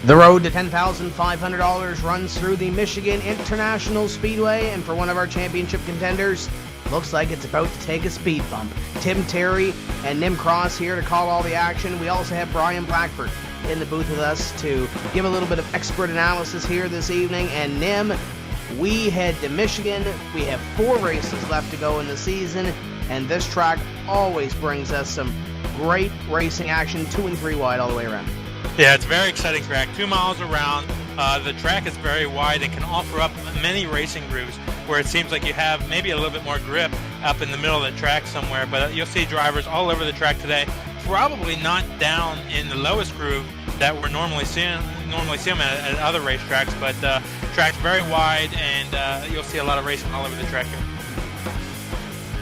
The road to $10,500 runs through the Michigan International Speedway, and for one of our championship contenders, looks like it's about to take a speed bump. Tim Terry and Nim Cross here to call all the action. We also have Brian Blackford in the booth with us to give a little bit of expert analysis here this evening. And Nim, we head to Michigan. We have 4 races left to go in the season, and this track always brings us some great racing action, 2 and 3 wide all the way around. Yeah, it's a very exciting track, 2 miles around. The track is very wide and can offer up many racing grooves where it seems like you have maybe a little bit more grip up in the middle of the track somewhere. But you'll see drivers all over the track today, probably not down in the lowest groove that we're normally seeing them at other racetracks. But the track's very wide, and you'll see a lot of racing all over the track here.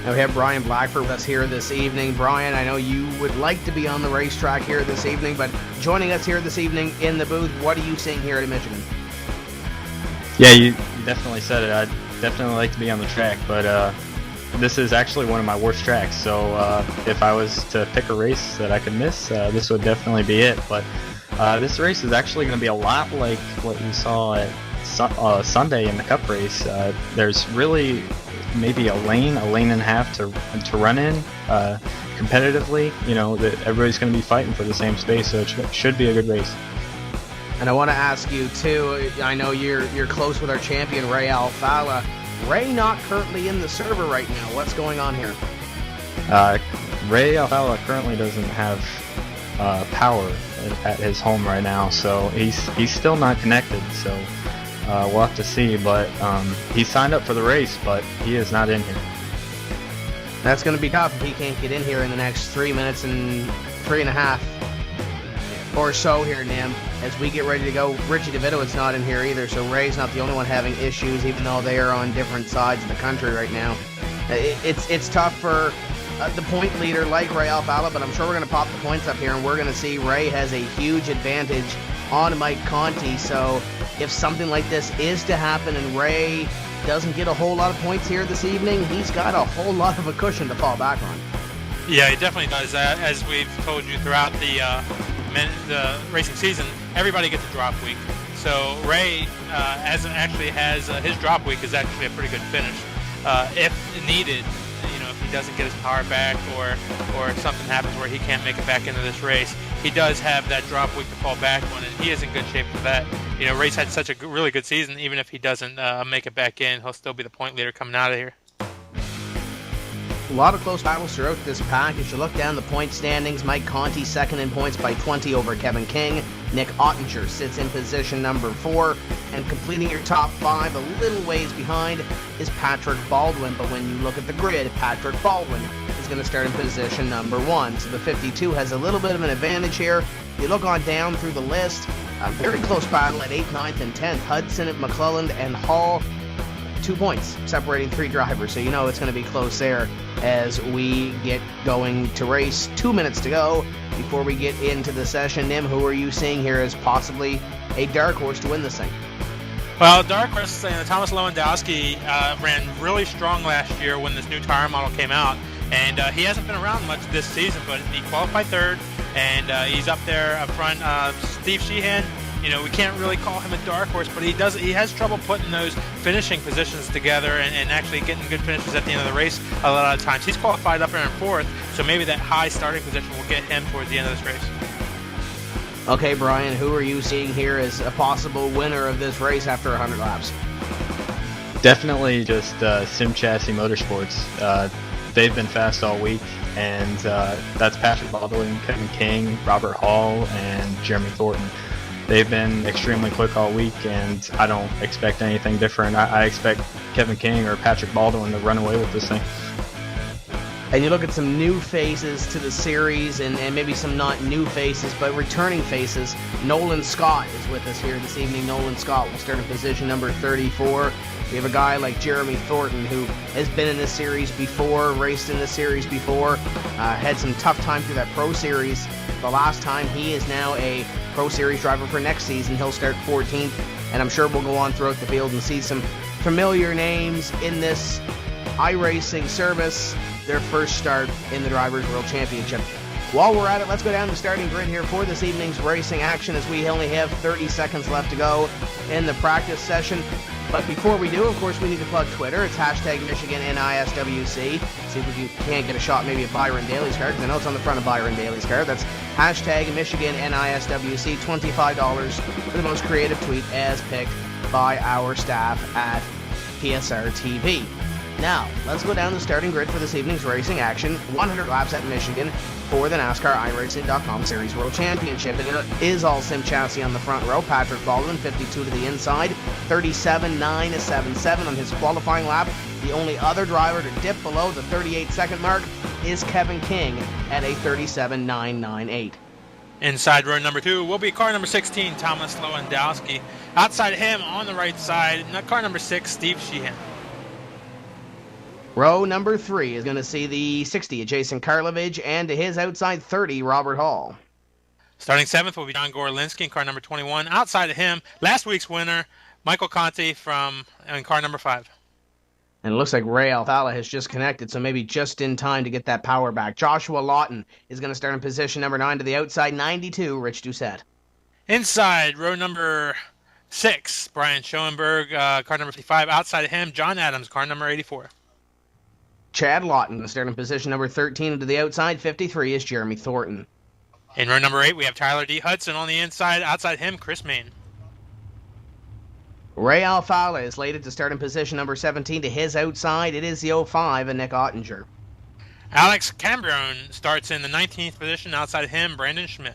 Now we have Brian Blackford with us here this evening. Brian, I know you would like to be on the racetrack here this evening, but joining us here this evening in the booth, what are you seeing here at Michigan? Yeah, you definitely said it. I'd definitely like to be on the track, but this is actually one of my worst tracks, so if I was to pick a race that I could miss, this would definitely be it. But this race is actually going to be a lot like what you saw at Sunday in the Cup race. There's really maybe a lane and a half to run in competitively. You know, that everybody's going to be fighting for the same space, so it should be a good race. And I want to ask you too, I know you're close with our champion Ray Alfala. Ray not currently in the server right now. What's going on here? Ray Alfala currently doesn't have power at his home right now, so he's still not connected, so we'll have to see. But he signed up for the race, but he is not in here. That's going to be tough if he can't get in here in the next 3 minutes and 3.5 or so here, Nim, as we get ready to go. Richie DeVito's not in here either, so Ray's not the only one having issues, even though they are on different sides of the country right now. It's tough for the point leader like Ray Alfala, but I'm sure we're going to pop the points up here, and we're going to see Ray has a huge advantage on Mike Conti. So if something like this is to happen and Ray doesn't get a whole lot of points here this evening, he's got a whole lot of a cushion to fall back on. Yeah, he definitely does. As we've told you throughout the racing season, everybody gets a drop week. So Ray actually has his drop week is actually a pretty good finish. If needed, if he doesn't get his power back or something happens where he can't make it back into this race, he does have that drop week to fall back on, and he is in good shape for that. Ray's had such a really good season. Even if he doesn't make it back in, he'll still be the point leader coming out of here. A lot of close battles throughout this pack. As you look down the point standings, Mike Conti second in points by 20 over Kevin King. Nick Ottinger sits in position number 4, and completing your top 5 a little ways behind is Patrick Baldwin. But when you look at the grid, Patrick Baldwin is going to start in position number 1. So the 52 has a little bit of an advantage here. You look on down through the list, a very close battle at 8th, 9th, and 10th. Hudson, McClelland, and Hall, 2 points separating 3 drivers, so it's going to be close there as we get going to race. 2 minutes to go before we get into the session. Nim, who are you seeing here as possibly a dark horse to win this thing? Well, dark horse, Thomas Lewandowski ran really strong last year when this new tire model came out, and he hasn't been around much this season, but he qualified 3rd, and he's up there up front. Steve Sheehan, we can't really call him a dark horse, but he has trouble putting those finishing positions together and actually getting good finishes at the end of the race a lot of times. He's qualified up there in 4th, so maybe that high starting position will get him towards the end of this race. Okay, Brian, who are you seeing here as a possible winner of this race after 100 laps? Definitely just Sim Chassis Motorsports. They've been fast all week, and that's Patrick Baldwin, Kevin King, Robert Hall, and Jeremy Thornton. They've been extremely quick all week, and I don't expect anything different. I expect Kevin King or Patrick Baldwin to run away with this thing. And you look at some new faces to the series, and maybe some not new faces, but returning faces. Nolan Scott is with us here this evening. Nolan Scott will start in position number 34. We have a guy like Jeremy Thornton, who has been in this series before, raced in this series before, had some tough time through that Pro Series the last time. He is now a Pro Series driver for next season. He'll start 14th, and I'm sure we'll go on throughout the field and see some familiar names in this iRacing service, their first start in the Drivers' World Championship. While we're at it, let's go down the starting grid here for this evening's racing action as we only have 30 seconds left to go in the practice session. But before we do, of course, we need to plug Twitter. It's hashtag Michigan NiSWC. See if we can't get a shot maybe at Byron Daly's card, because I know it's on the front of Byron Daly's card. That's hashtag Michigan NiSWC, $25 for the most creative tweet as picked by our staff at PSR TV. Now, let's go down the starting grid for this evening's racing action. 100 laps at Michigan for the NASCAR iRacing.com Series World Championship. It is all sim chassis on the front row. Patrick Baldwin, 52 to the inside, 37.977 on his qualifying lap. The only other driver to dip below the 38-second mark is Kevin King at a 37.998. Inside row number 2 will be car number 16, Thomas Lewandowski. Outside of him, on the right side, car number 6, Steve Sheehan. Row number 3 is going to see the 60, Jason Karlovich, and to his outside 30, Robert Hall. Starting 7th will be John Gorlinski in car number 21. Outside of him, last week's winner, Michael Conti in car number 5. And it looks like Ray Alfala has just connected, so maybe just in time to get that power back. Joshua Lawton is going to start in position number 9 to the outside, 92, Rich Doucette. Inside row number 6, Brian Schoenberg, car number 55. Outside of him, John Adams, car number 84. Chad Lawton going to start in position number 13, and to the outside, 53, is Jeremy Thornton. In row number 8, we have Tyler D. Hudson on the inside. Outside him, Chris Main. Ray Alfala is slated to start in position number 17. To his outside, it is the 05, and Nick Ottinger. Alex Cambrone starts in the 19th position. Outside of him, Brandon Schmidt.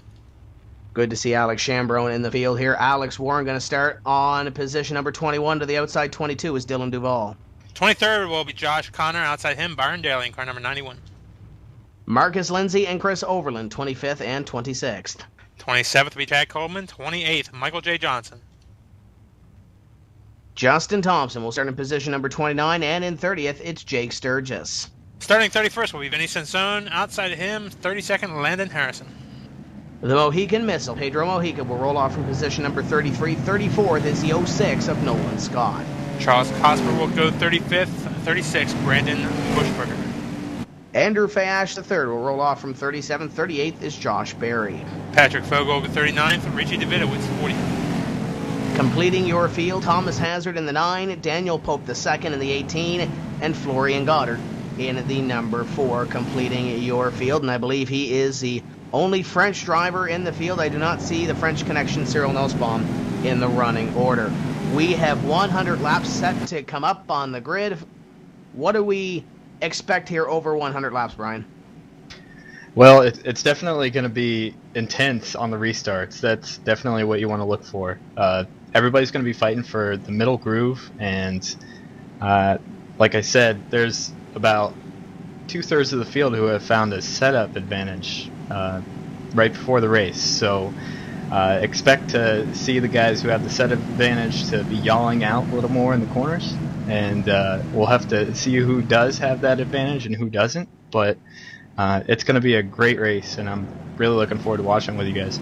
Good to see Alex Chambrone in the field here. Alex Warren going to start on position number 21. To the outside, 22, is Dylan Duvall. 23rd will be Josh Connor. Outside him, Byron Daly in car number 91. Marcus Lindsay and Chris Overland, 25th and 26th. 27th will be Chad Coleman. 28th, Michael J. Johnson. Justin Thompson will start in position number 29, and in 30th, it's Jake Sturgis. Starting 31st will be Vinny Sansone. Outside of him, 32nd, Landon Harrison. The Mohican Missile, Pedro Mojica, will roll off from position number 33. 34th is the 06 of Nolan Scott. Charles Cosper will go 35th. 36th, Brandon Bushberger. Andrew Fayash III will roll off from 37th. 38th is Josh Berry. Patrick Fogel will go 39th. Richie Davidowitz, 40th. Completing your field, Thomas Hazard in the 9, Daniel Pope II in the 18, and Florian Goddard in the number 4, completing your field. And I believe he is the only French driver in the field. I do not see the French connection, Cyril Nussbaum, in the running order. We have 100 laps set to come up on the grid. What do we expect here over 100 laps, Brian? Well, it's definitely going to be intense on the restarts. That's definitely what you want to look for. Everybody's going to be fighting for the middle groove, and like I said, there's about 2/3 of the field who have found a setup advantage right before the race. So expect to see the guys who have the setup advantage to be yawing out a little more in the corners, and we'll have to see who does have that advantage and who doesn't. But it's going to be a great race, and I'm really looking forward to watching with you guys.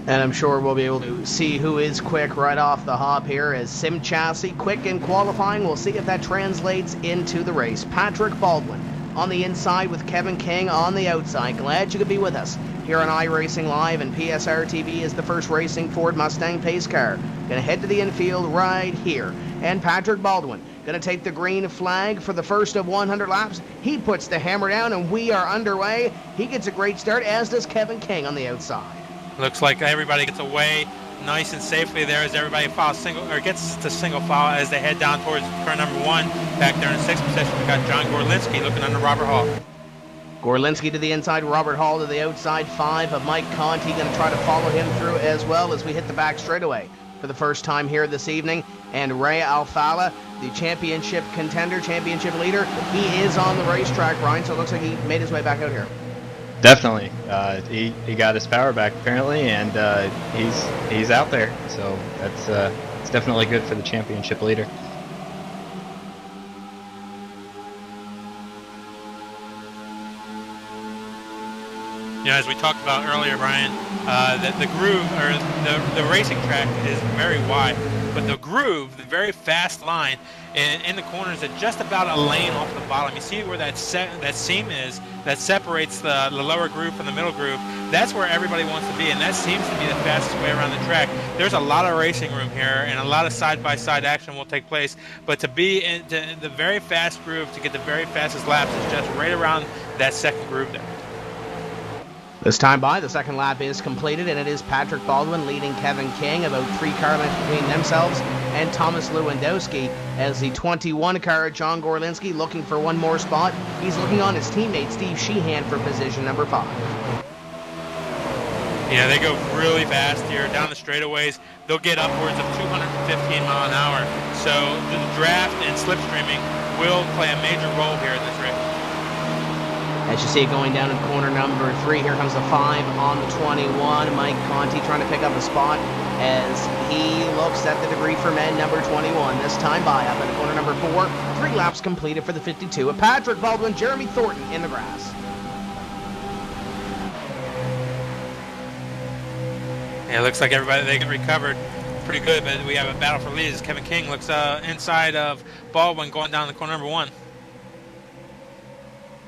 And I'm sure we'll be able to see who is quick right off the hop here as Sim Chassis quick in qualifying. We'll see if that translates into the race. Patrick Baldwin on the inside with Kevin King on the outside. Glad you could be with us here on iRacing Live, and PSR TV is the first racing Ford Mustang pace car. Gonna head to the infield right here. And Patrick Baldwin gonna take the green flag for the first of 100 laps. He puts the hammer down and we are underway. He gets a great start, as does Kevin King on the outside. Looks like everybody gets away nice and safely there as everybody gets to single file as they head down towards turn number 1. Back there in 6th position, we got John Gorlinski looking under Robert Hall. Gorlinski to the inside, Robert Hall to the outside. 5 of Mike Conti going to try to follow him through as well as we hit the back straightaway for the first time here this evening. And Ray Alfala, the championship contender, championship leader, he is on the racetrack, Brian, so it looks like he made his way back out here. Definitely. He got his power back apparently, and he's out there. So it's definitely good for the championship leader. You know, as we talked about earlier, Brian, that the groove or the racing track is very wide, but the groove, the very fast line in the corners at just about a lane off the bottom. You see where that seam is that separates the lower groove from the middle groove. That's where everybody wants to be, and that seems to be the fastest way around the track. There's a lot of racing room here, and a lot of side-by-side action will take place. But to be in the very fast groove, to get the very fastest laps, is just right around that second groove there. This time by, the second lap is completed, and it is Patrick Baldwin leading Kevin King, about 3 car lengths between themselves and Thomas Lewandowski, as the 21 car John Gorlinski looking for one more spot. He's looking on his teammate Steve Sheehan for position number 5. Yeah, they go really fast here down the straightaways. They'll get upwards of 215 mile an hour. So the draft and slipstreaming will play a major role here in this race. As you see it going down in corner number 3, here comes the 5 on the 21. Mike Conti trying to pick up a spot as he looks at the degree for men, number 21. This time by up in corner number 4. 3 laps completed for the 52 of Patrick Baldwin, Jeremy Thornton in the grass. Yeah, it looks like everybody, they get recovered pretty good, but we have a battle for leads. Kevin King looks inside of Baldwin going down to corner number 1.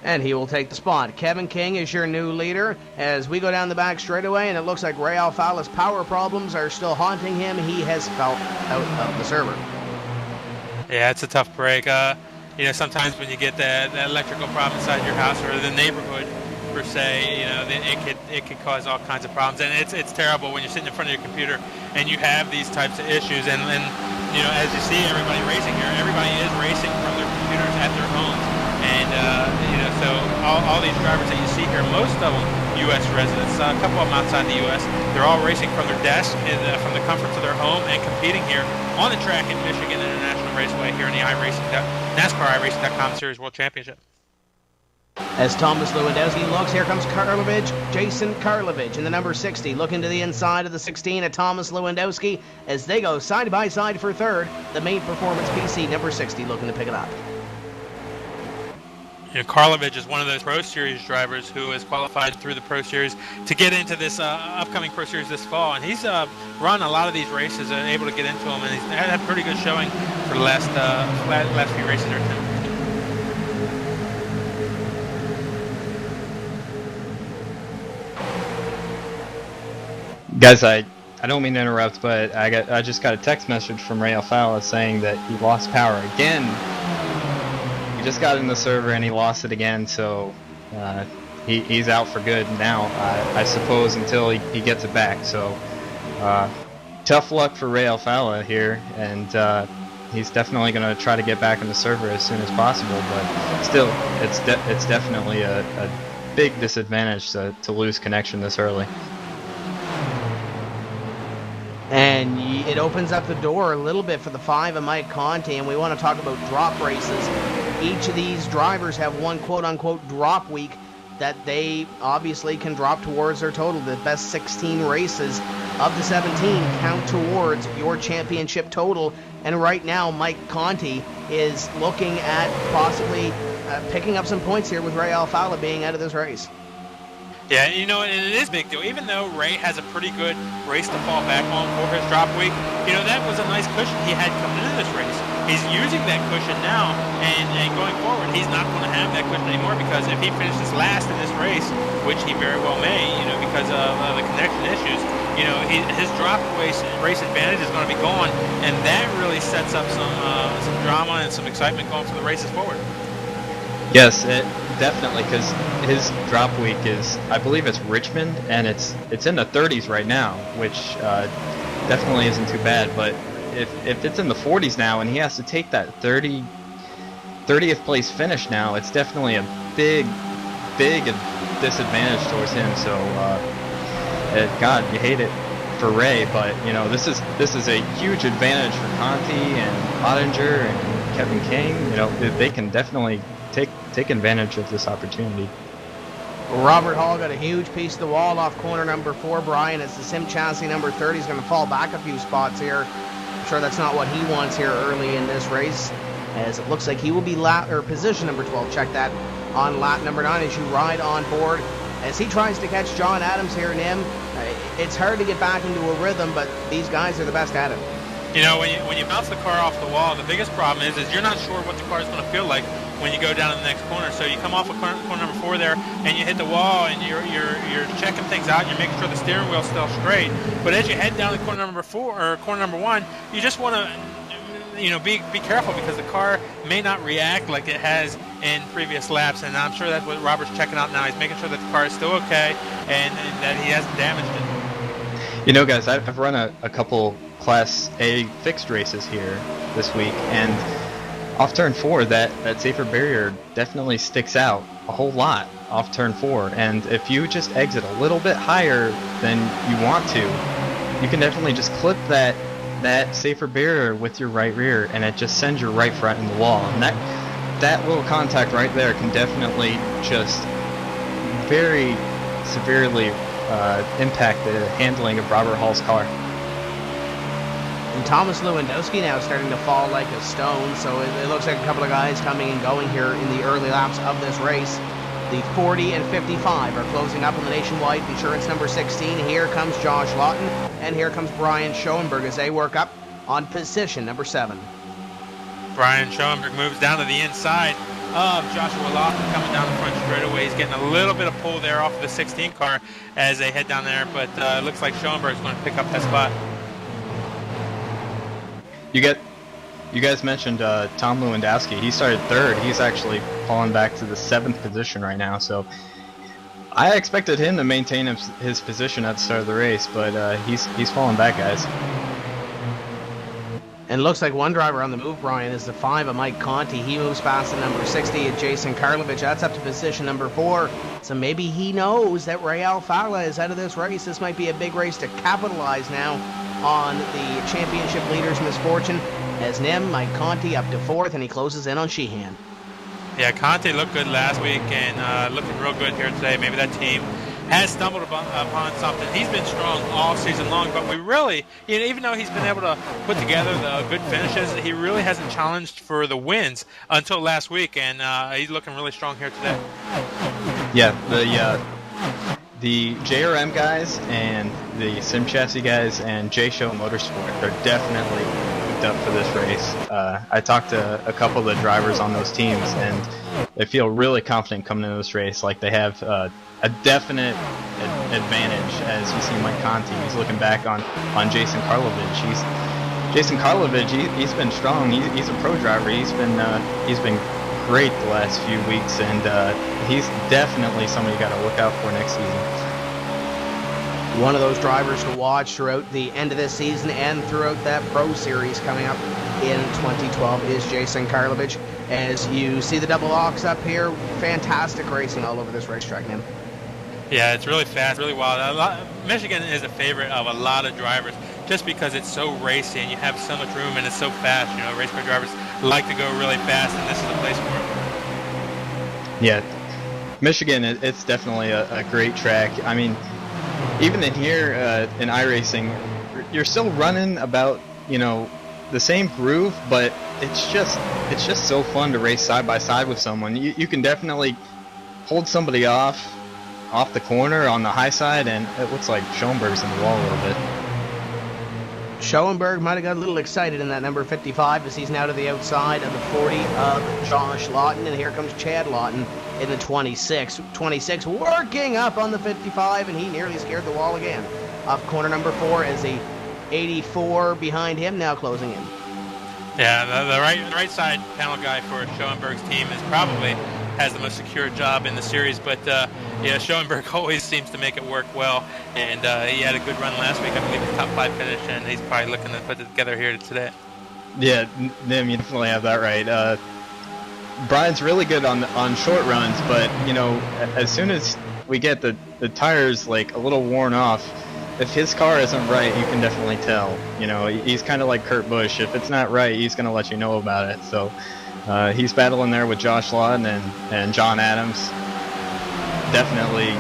And he will take the spot. Kevin King is your new leader as we go down the back straightaway, and it looks like Ray Alfala's power problems are still haunting him. He has fell out of the server. Yeah, it's a tough break. You know, sometimes when you get that electrical problem inside your house or the neighborhood, per se, you know, it could cause all kinds of problems, and it's terrible when you're sitting in front of your computer and you have these types of issues. And you know, as you see everybody racing here, everybody is racing from their computers at their homes, and you know, so all these drivers that you see here, most of them U.S. residents, a couple of them outside the U.S., they're all racing from their desk and from the comforts of their home and competing here on the track in Michigan International Raceway here in the NASCAR iRacing.com Series World Championship. As Thomas Lewandowski looks, here comes Jason Karlovich in the number 60, looking to the inside of the 16 at Thomas Lewandowski as they go side by side for third. The main performance PC number 60 looking to pick it up. You know, Karlovich is one of those Pro Series drivers who has qualified through the Pro Series to get into this upcoming Pro Series this fall, and he's run a lot of these races and able to get into them, and he's had a pretty good showing for the last few races there too. Guys, I don't mean to interrupt, but I just got a text message from Ray Alfala saying that he lost power again. He just got in the server and he lost it again, so he's out for good now, I suppose, until he gets it back. So tough luck for Ray Alfala here, and he's definitely going to try to get back in the server as soon as possible. But still, it's definitely a big disadvantage to lose connection this early. And it opens up the door a little bit for the 5 of Mike Conti, and we want to talk about drop races. Each of these drivers have one quote-unquote drop week that they obviously can drop towards their total. The best 16 races of the 17 count towards your championship total. And right now, Mike Conti is looking at possibly picking up some points here with Ray Alfala being out of this race. Yeah, you know, and it is a big deal. Even though Ray has a pretty good race to fall back on for his drop week, you know, that was a nice cushion he had coming into this race. He's using that cushion now, and going forward, he's not going to have that cushion anymore, because if he finishes last in this race, which he very well may, you know, because of the connection issues, you know, his drop race advantage is going to be gone, and that really sets up some drama and some excitement going for the races forward. Yes, definitely, because his drop week is, I believe it's Richmond, and it's in the 30s right now, which definitely isn't too bad. But if it's in the 40s now, and he has to take that 30th place finish now, it's definitely a big disadvantage towards him. So, God, you hate it for Ray, but you know, this is a huge advantage for Conti and Ottinger and Kevin King. You know, they can definitely take advantage of this opportunity. Robert Hall got a huge piece of the wall off corner number 4, Brian. It's the Sim Chassis number 30. He's going to fall back a few spots here. I'm sure that's not what he wants here early in this race, as it looks like he will be position number 12. Check that on lap number 9 as you ride on board as he tries to catch John Adams here, Nim. It's hard to get back into a rhythm, but these guys are the best at it. You know, when you bounce the car off the wall, the biggest problem is you're not sure what the car is going to feel like when you go down to the next corner. So you come off of corner number 4 there, and you hit the wall, and you're checking things out. You're making sure the steering wheel's still straight. But as you head down to corner number 4 or corner number 1, you just want to, be careful, because the car may not react like it has in previous laps. And I'm sure that's what Robert's checking out now. He's making sure that the car is still okay and that he hasn't damaged it. You know, guys, I've run a couple Class A fixed races here this week, and off turn 4, that safer barrier definitely sticks out a whole lot off turn 4. And if you just exit a little bit higher than you want to, you can definitely just clip that safer barrier with your right rear, and it just sends your right front in the wall. And that little contact right there can definitely just very severely impact the handling of Robert Hall's car. And Thomas Lewandowski now starting to fall like a stone, so it looks like a couple of guys coming and going here in the early laps of this race. The 40 and 55 are closing up on the Nationwide Insurance number 16. Here comes Josh Lawton, and here comes Brian Schoenberg as they work up on position number 7. Brian Schoenberg moves down to the inside of Joshua Lawton coming down the front straightaway. He's getting a little bit of pull there off of the 16 car as they head down there, but it looks like Schoenberg's going to pick up that spot. You guys mentioned Tom Lewandowski. He started 3rd. He's actually fallen back to the 7th position right now. So I expected him to maintain his position at the start of the race, but he's fallen back, guys. And it looks like one driver on the move, Brian, is the 5 of Mike Conti. He moves past the number 60 at Jason Karlovich. That's up to position number 4. So maybe he knows that Ray Alfala is out of this race. This might be a big race to capitalize now on the championship leader's misfortune, as Nim, Mike Conti up to 4th, and he closes in on Sheehan. Yeah, Conti looked good last week and looking real good here today. Maybe that team has stumbled upon something. He's been strong all season long, but we really, even though he's been able to put together the good finishes, he really hasn't challenged for the wins until last week, and he's looking really strong here today. Yeah, the JRM guys and the Sim Chassis guys and J-Show Motorsport, they're definitely hooked up for this race. I talked to a couple of the drivers on those teams, and they feel really confident coming into this race. Like, they have a definite advantage. As you see Mike Conti, he's looking back on Jason Karlovich. Jason Karlovich, he's been strong. He's a pro driver. He's been great the last few weeks, and he's definitely somebody you got to look out for next season. One of those drivers to watch throughout the end of this season and throughout that Pro Series coming up in 2012 is Jason Karlovich. As you see the double ox up here, fantastic racing all over this racetrack, Nim. Yeah, it's really fast, really wild. Michigan is a favorite of a lot of drivers just because it's so racy and you have so much room and it's so fast. Race car drivers like to go really fast, and this is a place for it. Yeah, Michigan, it's definitely a great track. I mean, even in here in iRacing, you're still running about the same groove, but it's just so fun to race side by side with someone. You can definitely hold somebody off the corner on the high side, and it looks like Schoenberg's in the wall a little bit. Schoenberg might have got a little excited in that number 55 as he's now to the outside of the 40 of Josh Lawton, and here comes Chad Lawton in the 26 working up on the 55, and he nearly scared the wall again. Off corner number 4 is the 84 behind him, now closing in. Yeah, the right side panel guy for Schoenberg's team probably has the most secure job in the series, but Schoenberg always seems to make it work well, and he had a good run last week. I believe his top 5 finish, and he's probably looking to put it together here today. Yeah, Nim, you definitely have that right. Brian's really good on short runs, but as soon as we get the tires like a little worn off, if his car isn't right, you can definitely tell. He's kind of like Kurt Busch. If it's not right, he's going to let you know about it. So he's battling there with Josh Lawton and John Adams. Definitely,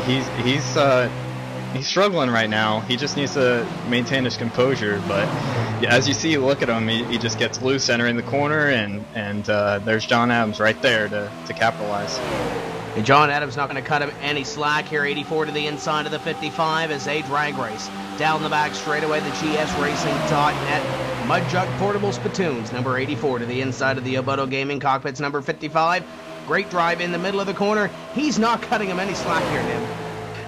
he's struggling right now. He just needs to maintain his composure. But as you see, look at him. He just gets loose entering the corner, and there's John Adams right there to capitalize. And John Adams not going to cut him any slack here. 84 to the inside of the 55 as a drag race. Down the back straightaway, the GSRacing.net Mud Jug Portable Spittoons. Number 84 to the inside of the Oboto Gaming Cockpits. Number 55. Great drive in the middle of the corner. He's not cutting him any slack here, Nim.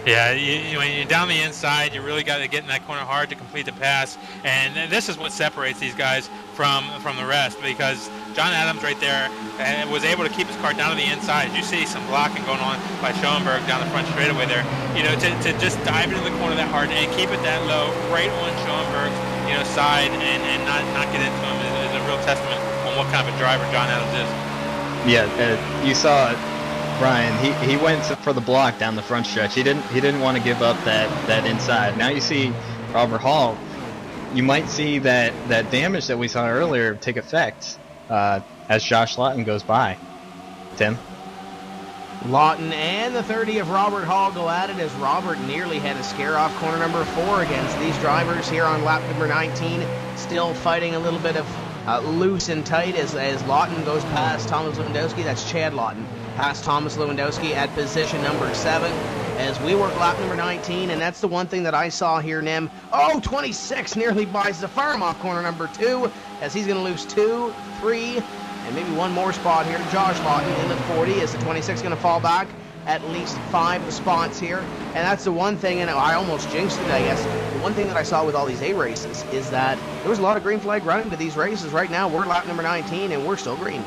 Yeah, when you're down the inside, you really got to get in that corner hard to complete the pass. And this is what separates these guys from the rest, because John Adams right there was able to keep his car down to the inside. You see some blocking going on by Schoenberg down the front straightaway there. To just dive into the corner that hard and keep it that low right on Schoenberg's side and not get into him is a real testament on what kind of a driver John Adams is. Yeah, you saw Brian. He went for the block down the front stretch. He didn't want to give up that inside. Now you see Robert Hall. You might see that damage that we saw earlier take effect as Josh Lawton goes by. Tim? Lawton and the 30 of Robert Hall go at it as Robert nearly had a scare off corner number 4 against these drivers here on lap number 19. Still fighting a little bit of loose and tight as Lawton goes past Thomas Lewandowski. That's Chad Lawton. Past Thomas Lewandowski at position number 7 as we work lap number 19, and that's the one thing that I saw here, Nim. 26 nearly buys the farm off corner number 2 as he's going to lose 2, 3, and maybe one more spot here to Josh Lawton in the 40 as the 26 going to fall back at least 5 spots here. And that's the one thing, and I almost jinxed it, I guess. The one thing that I saw with all these A races is that there was a lot of green flag running to these races. Right now, we're lap number 19, and we're still green.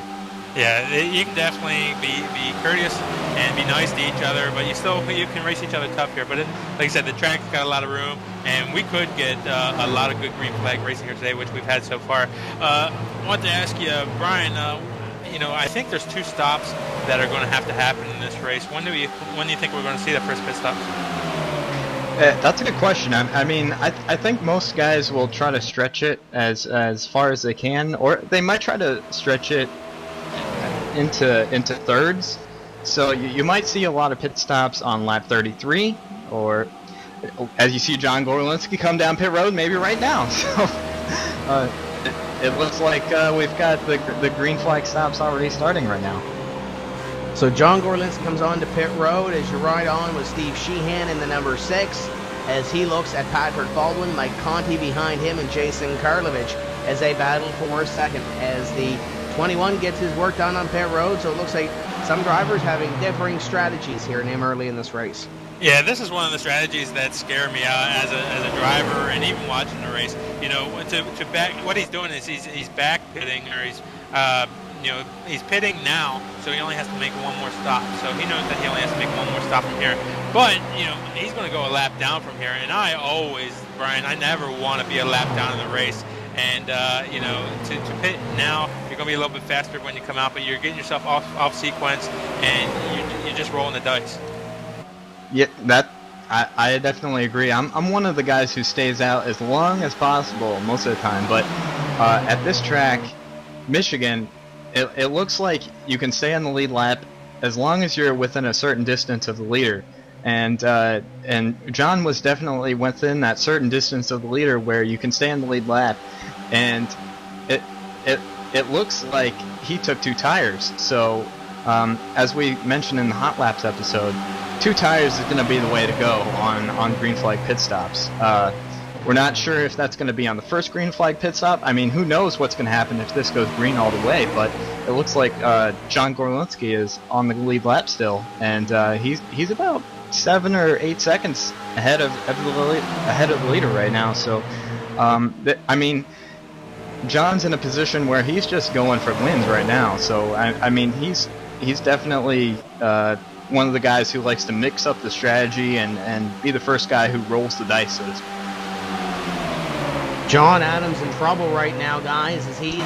Yeah, you can definitely be courteous and be nice to each other, but you can race each other tough here. But like I said, the track's got a lot of room, and we could get a lot of good green flag racing here today, which we've had so far. I want to ask you, Brian. I think there's 2 stops that are going to have to happen in this race. When do you think we're going to see the first pit stops? That's a good question. I think most guys will try to stretch it as far as they can, or they might try to stretch it into thirds. So you might see a lot of pit stops on lap 33, or as you see John Gorlinski come down pit road, maybe right now. So it looks like we've got the green flag stops already starting right now. So John Gorlinski comes on to pit road as you ride on with Steve Sheehan in the number 6 as he looks at Patrick Baldwin, Mike Conti behind him, and Jason Karlovich as they battle for second as the 21 gets his work done on pit road. So it looks like some drivers having differing strategies here early in this race. Yeah, this is one of the strategies that scare me as a driver, and even watching the race. To back, what he's doing is he's back pitting, or he's pitting now, so he only has to make one more stop. So he knows that he only has to make one more stop from here. But he's going to go a lap down from here, and Brian, I never want to be a lap down in the race. And to pit now, you're going to be a little bit faster when you come out, but you're getting yourself off sequence, and you're just rolling the dice. Yeah, I definitely agree. I'm one of the guys who stays out as long as possible most of the time, but at this track, Michigan, it looks like you can stay on the lead lap as long as you're within a certain distance of the leader. And John was definitely within that certain distance of the leader where you can stay on the lead lap, and it looks like he took 2 tires. So as we mentioned in the Hot Laps episode, 2 tires is going to be the way to go on green flag pit stops. We're not sure if that's going to be on the first green flag pit stop. I mean, who knows what's going to happen if this goes green all the way, but it looks like John Gorlinski is on the lead lap still, and he's about 7 or 8 seconds ahead of the leader right now. So, John's in a position where he's just going for wins right now. So, he's definitely one of the guys who likes to mix up the strategy and be the first guy who rolls the dice, so to speak. John Adams in trouble right now, guys, as he's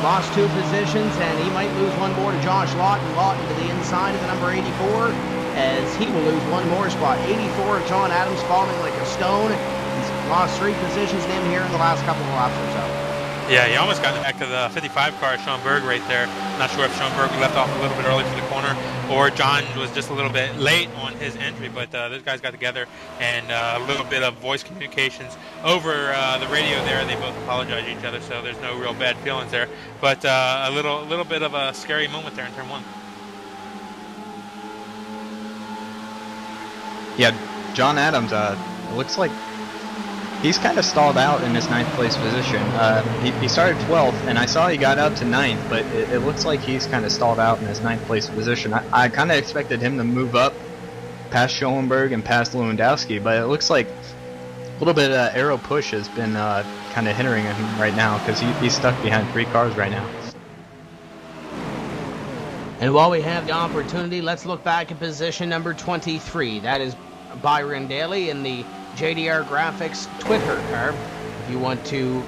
lost 2 positions, and he might lose one more to Josh Lawton. Lawton to the inside of the number 84, as he will lose one more spot. 84 of John Adams falling like a stone. He's lost 3 positions in here in the last couple of laps or so. Yeah, he almost got back to the 55 car, Schoenberg, right there. Not sure if Schoenberg left off a little bit early for the corner, or John was just a little bit late on his entry, but those guys got together, and a little bit of voice communications over the radio there. They both apologized to each other, so there's no real bad feelings there. But a little bit of a scary moment there in turn 1. Yeah, John Adams, it looks like he's kind of stalled out in his 9th place position. He started 12th, and I saw he got up to 9th, but it looks like he's kind of stalled out in his 9th place position. I kind of expected him to move up past Schoenberg and past Lewandowski, but it looks like a little bit of aero push has been kind of hindering him right now, because he's stuck behind 3 cars right now. And while we have the opportunity, let's look back at position number 23. That is Byron Daly in the JDR Graphics Twitter car. If you want to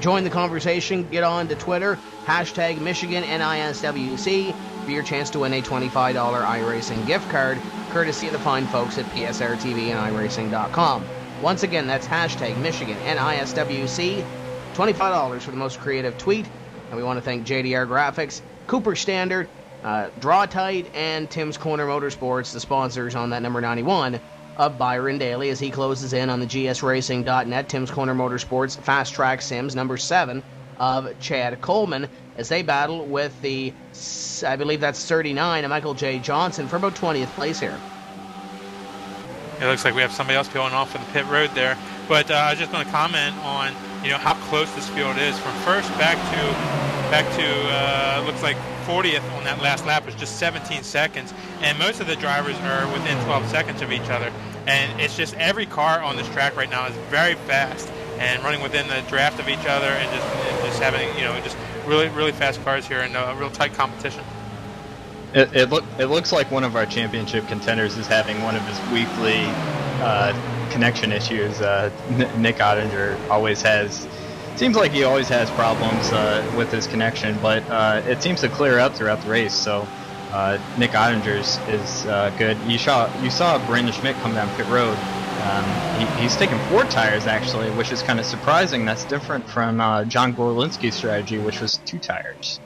join the conversation, get on to Twitter, hashtag Michigan NiSWC for your chance to win a $25 iRacing gift card, courtesy of the fine folks at PSRTV and iRacing.com. Once again, that's hashtag Michigan NiSWC, $25 for the most creative tweet. And we want to thank JDR Graphics, Cooper Standard, Draw Tight, and Tim's Corner Motorsports, the sponsors on that number 91 of Byron Daly, as he closes in on the GSRacing.net, Tim's Corner Motorsports, Fast Track Sims, number 7 of Chad Coleman, as they battle with the, I believe that's 39, of Michael J. Johnson for about 20th place here. It looks like we have somebody else peeling off of the pit road there. But I was just going to comment on, how close this field is. From first back to looks like 40th on that last lap was just 17 seconds. And most of the drivers are within 12 seconds of each other. And it's just every car on this track right now is very fast and running within the draft of each other, and just having, just really, really fast cars here and a real tight competition. It looks like one of our championship contenders is having one of his weekly connection issues. Nick Ottinger always has. Seems like he always has problems with his connection, but it seems to clear up throughout the race. So Nick Ottinger's is good. You saw Brandon Schmidt come down pit road. He's taken 4 tires actually, which is kind of surprising. That's different from John Gorlinski's strategy, which was 2 tires.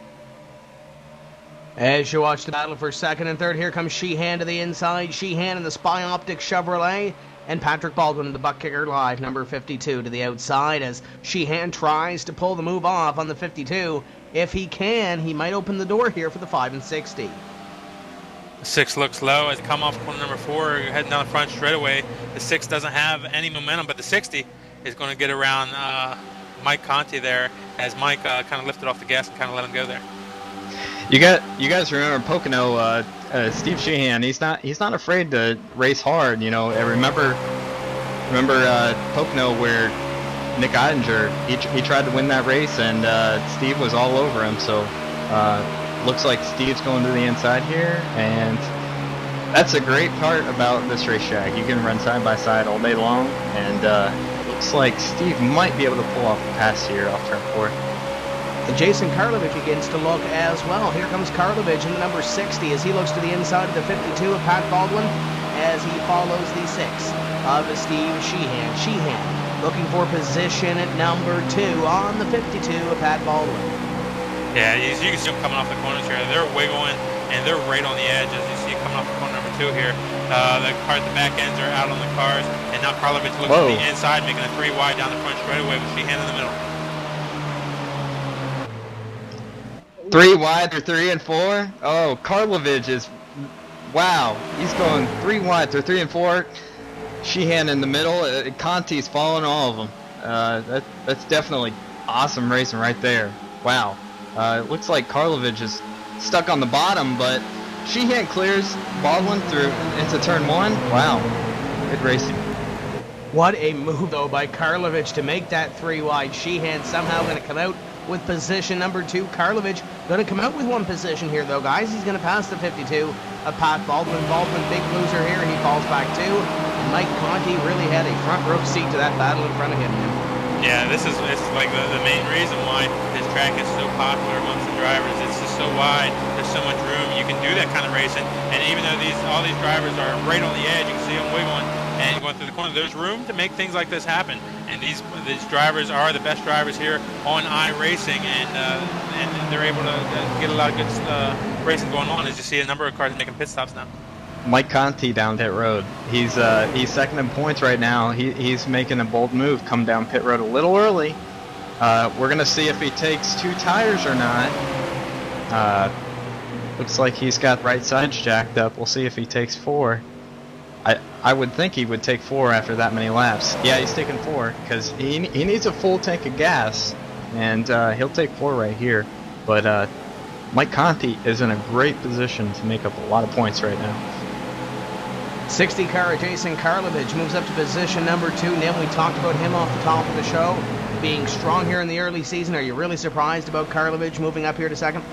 As you watch the battle for second and third, here comes Sheehan to the inside. Sheehan in the Spy Optic Chevrolet. And Patrick Baldwin in the Buck Kicker Live, number 52, to the outside, as Sheehan tries to pull the move off on the 52. If he can, he might open the door here for the 5 and 60. 6 looks low as come off corner number 4, heading down the front straightaway. The 6 doesn't have any momentum, but the 60 is going to get around Mike Conti there, as Mike kind of lifted off the gas and kind of let him go there. You guys remember Pocono, Steve Sheehan? He's not afraid to race hard. I remember Pocono, where Nick Ottinger he tried to win that race, and Steve was all over him. So looks like Steve's going to the inside here, and that's a great part about this racetrack. You can run side by side all day long, and looks like Steve might be able to pull off the pass here off turn 4. Jason Karlovich begins to look as well. Here comes Karlovich in the number 60 as he looks to the inside of the 52 of Pat Baldwin as he follows the 6 of Steve Sheehan. Sheehan looking for position at number 2 on the 52 of Pat Baldwin. Yeah, you can see them coming off the corners here. They're wiggling and they're right on the edge, as you see coming off the corner number 2 here. The back ends are out on the cars, and now Karlovich looks to the inside, making a 3 wide down the front straightaway with Sheehan in the middle. 3 wide through 3 and 4. Oh, Karlovich is, wow. He's going 3 wide through 3 and 4. Sheehan in the middle. Conti's following all of them. That's definitely awesome racing right there. Wow. It looks like Karlovich is stuck on the bottom, but Sheehan clears Baldwin through into turn 1. Wow. Good racing. What a move, though, by Karlovich to make that 3 wide. Sheehan somehow going to come out with position number 2. Karlovich going to come out with 1 position here, though, guys. He's going to pass the 52 of Pat Baldwin. Baldwin, big loser here. He falls back 2. And Mike Conti really had a front row seat to that battle in front of him. Yeah, this is like the main reason why this track is so popular amongst the drivers. It's just so wide. There's so much room. You can do that kind of racing. And even though all these drivers are right on the edge, you can see them wiggling and going through the corner, there's room to make things like this happen. And these drivers are the best drivers here on iRacing, and they're able to get a lot of good racing going on, as you see a number of cars making pit stops now. Mike Conti down pit road. He's second in points right now. He's making a bold move, come down pit road a little early. We're gonna see if he takes 2 tires or not. Looks like he's got right sides jacked up. We'll see if he takes 4. I would think he would take 4 after that many laps. Yeah, he's taking 4 because he needs a full tank of gas, and he'll take 4 right here. But Mike Conti is in a great position to make up a lot of points right now. 60 car Jason Karlovich moves up to position number 2. Nim, we talked about him off the top of the show, being strong here in the early season. Are you really surprised about Karlovich moving up here to second?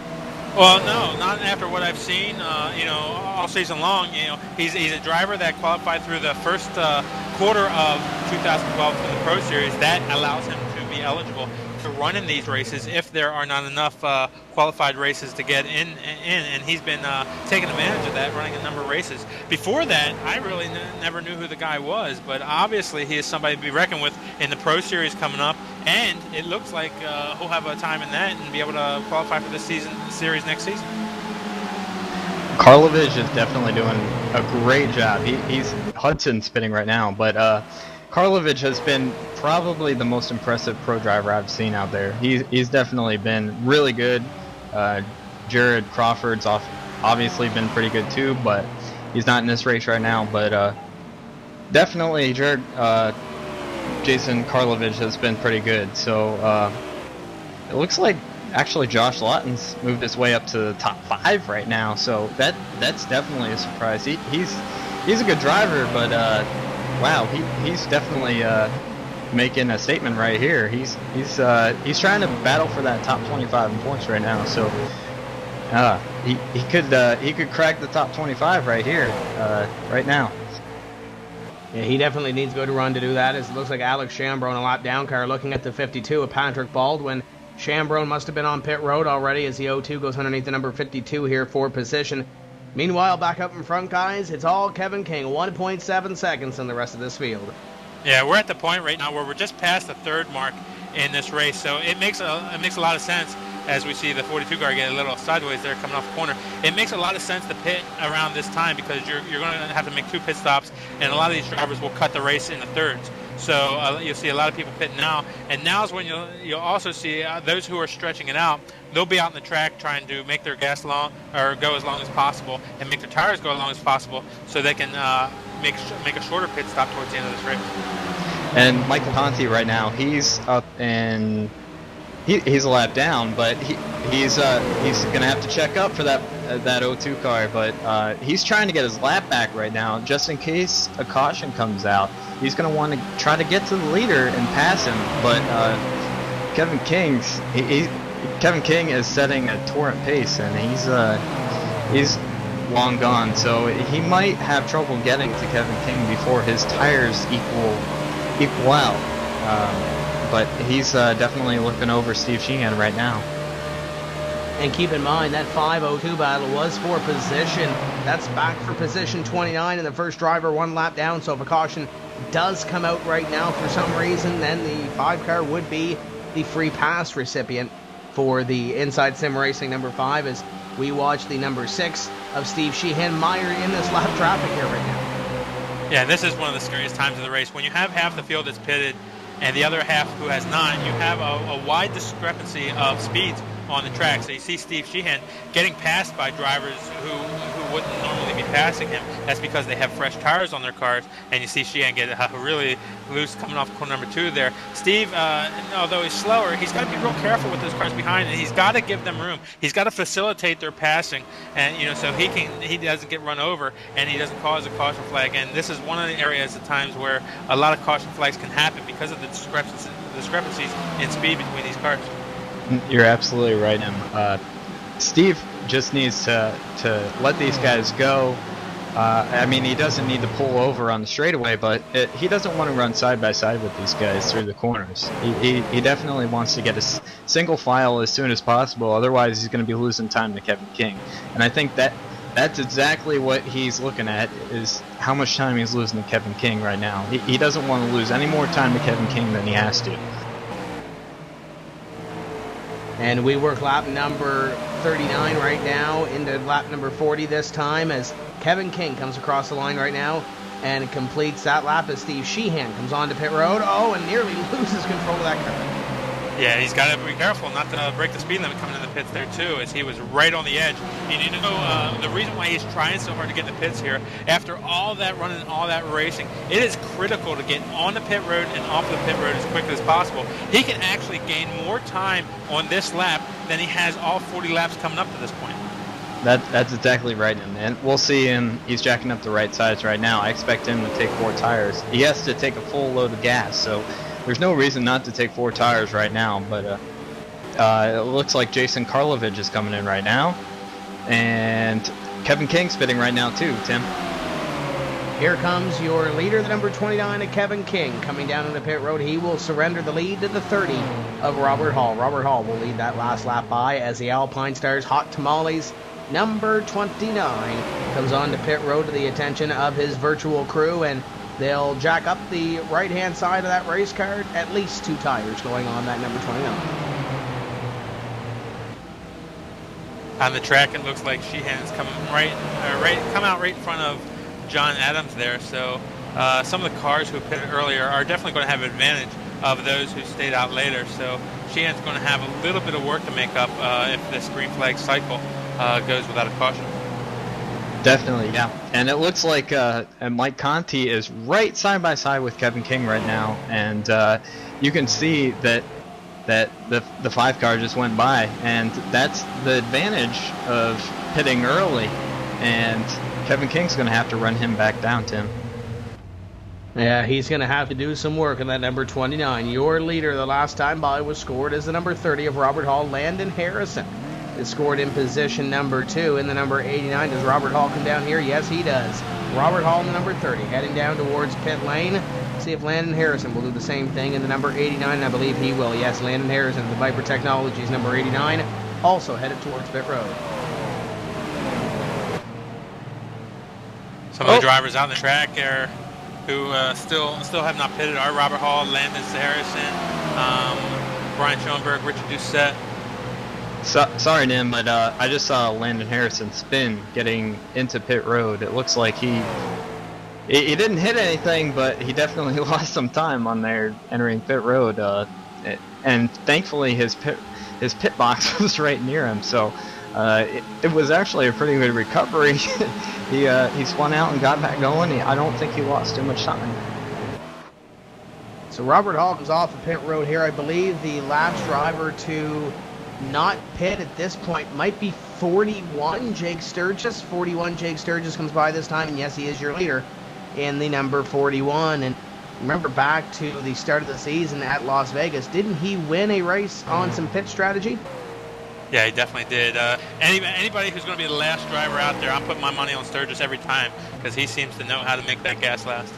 Well, no, not after what I've seen, all season long. He's a driver that qualified through the first quarter of 2012 in the Pro Series. That allows him to be eligible to run in these races if there are not enough qualified races to get in, and he's been taking advantage of that, running a number of races. Before that, I really never knew who the guy was, but obviously he is somebody to be reckoned with in the Pro Series coming up, and it looks like he'll have a time in that and be able to qualify for this series next season. Karlovich is definitely doing a great job. He's Hudson spinning right now, but Karlovich has been probably the most impressive pro driver I've seen out there. He's definitely been really good. Jared Crawford's obviously been pretty good too, but he's not in this race right now. But definitely Jason Karlovich has been pretty good. So it looks like actually Josh Lawton's moved his way up to the top 5 right now. So that's definitely a surprise. He's a good driver, but wow, he's definitely making a statement right here. He's trying to battle for that top 25 in points right now. So he could crack the top 25 right here, right now. Yeah, he definitely needs to go to run to do that. It looks like Alex Chambrone, a lap down car, looking at the 52 of Patrick Baldwin. Chambrone must have been on pit road already as the 02 goes underneath the number 52 here for position. Meanwhile, back up in front, guys, it's all Kevin King, 1.7 seconds in the rest of this field. Yeah, we're at the point right now where we're just past the 3rd mark in this race, so it makes a lot of sense as we see the 42 car get a little sideways there coming off the corner. It makes a lot of sense to pit around this time because you're going to have to make 2 pit stops, and a lot of these drivers will cut the race into thirds. So you'll see a lot of people pitting now, and now is when you'll also see those who are stretching it out. They'll be out on the track trying to make their gas long or go as long as possible, and make their tires go as long as possible, so they can make a shorter pit stop towards the end of this race. And Michael Conti right now, he's up and he's a lap down, but he's gonna have to check up for that 02 car. But he's trying to get his lap back right now, just in case a caution comes out. He's gonna want to try to get to the leader and pass him. But Kevin King is setting a torrent pace, and he's long gone. So he might have trouble getting to Kevin King before his tires equal out. But he's definitely looking over Steve Sheehan right now. And keep in mind, that 5:02 battle was for position. That's back for position 29, and the first driver 1 lap down. So if a caution does come out right now for some reason, then the 5 car would be the free pass recipient for the Inside Sim Racing number 5, as we watch the number 6 of Steve Sheehan mired in this lap traffic here right now. Yeah, this is one of the scariest times of the race. When you have half the field that's pitted and the other half who has not, you have a wide discrepancy of speeds on the track. So you see Steve Sheehan getting passed by drivers who wouldn't normally be passing him. That's because they have fresh tires on their cars, and you see Sheehan get really loose coming off corner number 2 there. Steve, although he's slower, he's got to be real careful with those cars behind, and he's got to give them room. He's got to facilitate their passing, and so he doesn't get run over and he doesn't cause a caution flag. And this is one of the areas at times where a lot of caution flags can happen because of the discrepancies in speed between these cars. You're absolutely right, Em. Steve just needs to let these guys go. I mean, he doesn't need to pull over on the straightaway, but he doesn't want to run side by side with these guys through the corners. He definitely wants to get a single file as soon as possible. Otherwise, he's going to be losing time to Kevin King. And I think that's exactly what he's looking at, is how much time he's losing to Kevin King right now. He doesn't want to lose any more time to Kevin King than he has to. And we work lap number 39 right now into lap number 40 this time, as Kevin King comes across the line right now and completes that lap as Steve Sheehan comes onto pit road. Oh, and nearly loses control of that car. Yeah, he's got to be careful not to break the speed limit coming in the pits there too, as he was right on the edge. And you know, the reason why he's trying so hard to get in the pits here, after all that running, all that racing, it is critical to get on the pit road and off the pit road as quickly as possible. He can actually gain more time on this lap than he has all 40 laps coming up to this point. That's exactly right, and we'll see him. He's jacking up the right sides right now. I expect him to take 4 tires. He has to take a full load of gas, so there's no reason not to take 4 tires right now, but it looks like Jason Karlovich is coming in right now. And Kevin King's pitting right now too, Tim. Here comes your leader, the number 29 Kevin King, coming down in the pit road. He will surrender the lead to the 30 of Robert Hall. Robert Hall will lead that last lap by as the Alpine Stars Hot Tamales number 29 comes on to pit road to the attention of his virtual crew, and they'll jack up the right-hand side of that race car. At least 2 tires going on that number 29. On the track, it looks like Sheehan's coming come out right in front of John Adams there. So some of the cars who pitted earlier are definitely going to have advantage of those who stayed out later. So Sheehan's going to have a little bit of work to make up if this green flag cycle goes without a caution. Definitely, yeah. And it looks like Mike Conti is right side by side with Kevin King right now, and you can see that the 5 car just went by, and that's the advantage of pitting early, and Kevin King's going to have to run him back down, Tim. Yeah, he's going to have to do some work on that number 29. Your leader the last time by was scored as the number 30 of Robert Hall. Landon Harrison is scored in position number 2. In the number 89, does Robert Hall come down here? Yes, he does. Robert Hall in the number 30, heading down towards pit lane. See if Landon Harrison will do the same thing in the number 89, and I believe he will. Yes, Landon Harrison, the Viper Technologies number 89, also headed towards pit road. Some of the drivers out on the track there who still have not pitted are Robert Hall, Landon Harrison, Brian Schoenberg, Richard Doucette. Sorry, Nim, but I just saw Landon Harrison spin getting into pit road. It looks like he didn't hit anything, but he definitely lost some time on there entering pit road. And thankfully his pit box was right near him, so it was actually a pretty good recovery. He spun out and got back going. I don't think he lost too much time. So Robert Hall comes off the pit road here. I believe the last driver to not pit at this point might be 41, Jake Sturgis. 41, Jake Sturgis comes by this time, and yes, he is your leader in the number 41. And remember back to the start of the season at Las Vegas, didn't he win a race on some pit strategy? Yeah, he definitely did. Anybody who's going to be the last driver out there, I'm putting my money on Sturgis every time because he seems to know how to make that gas last.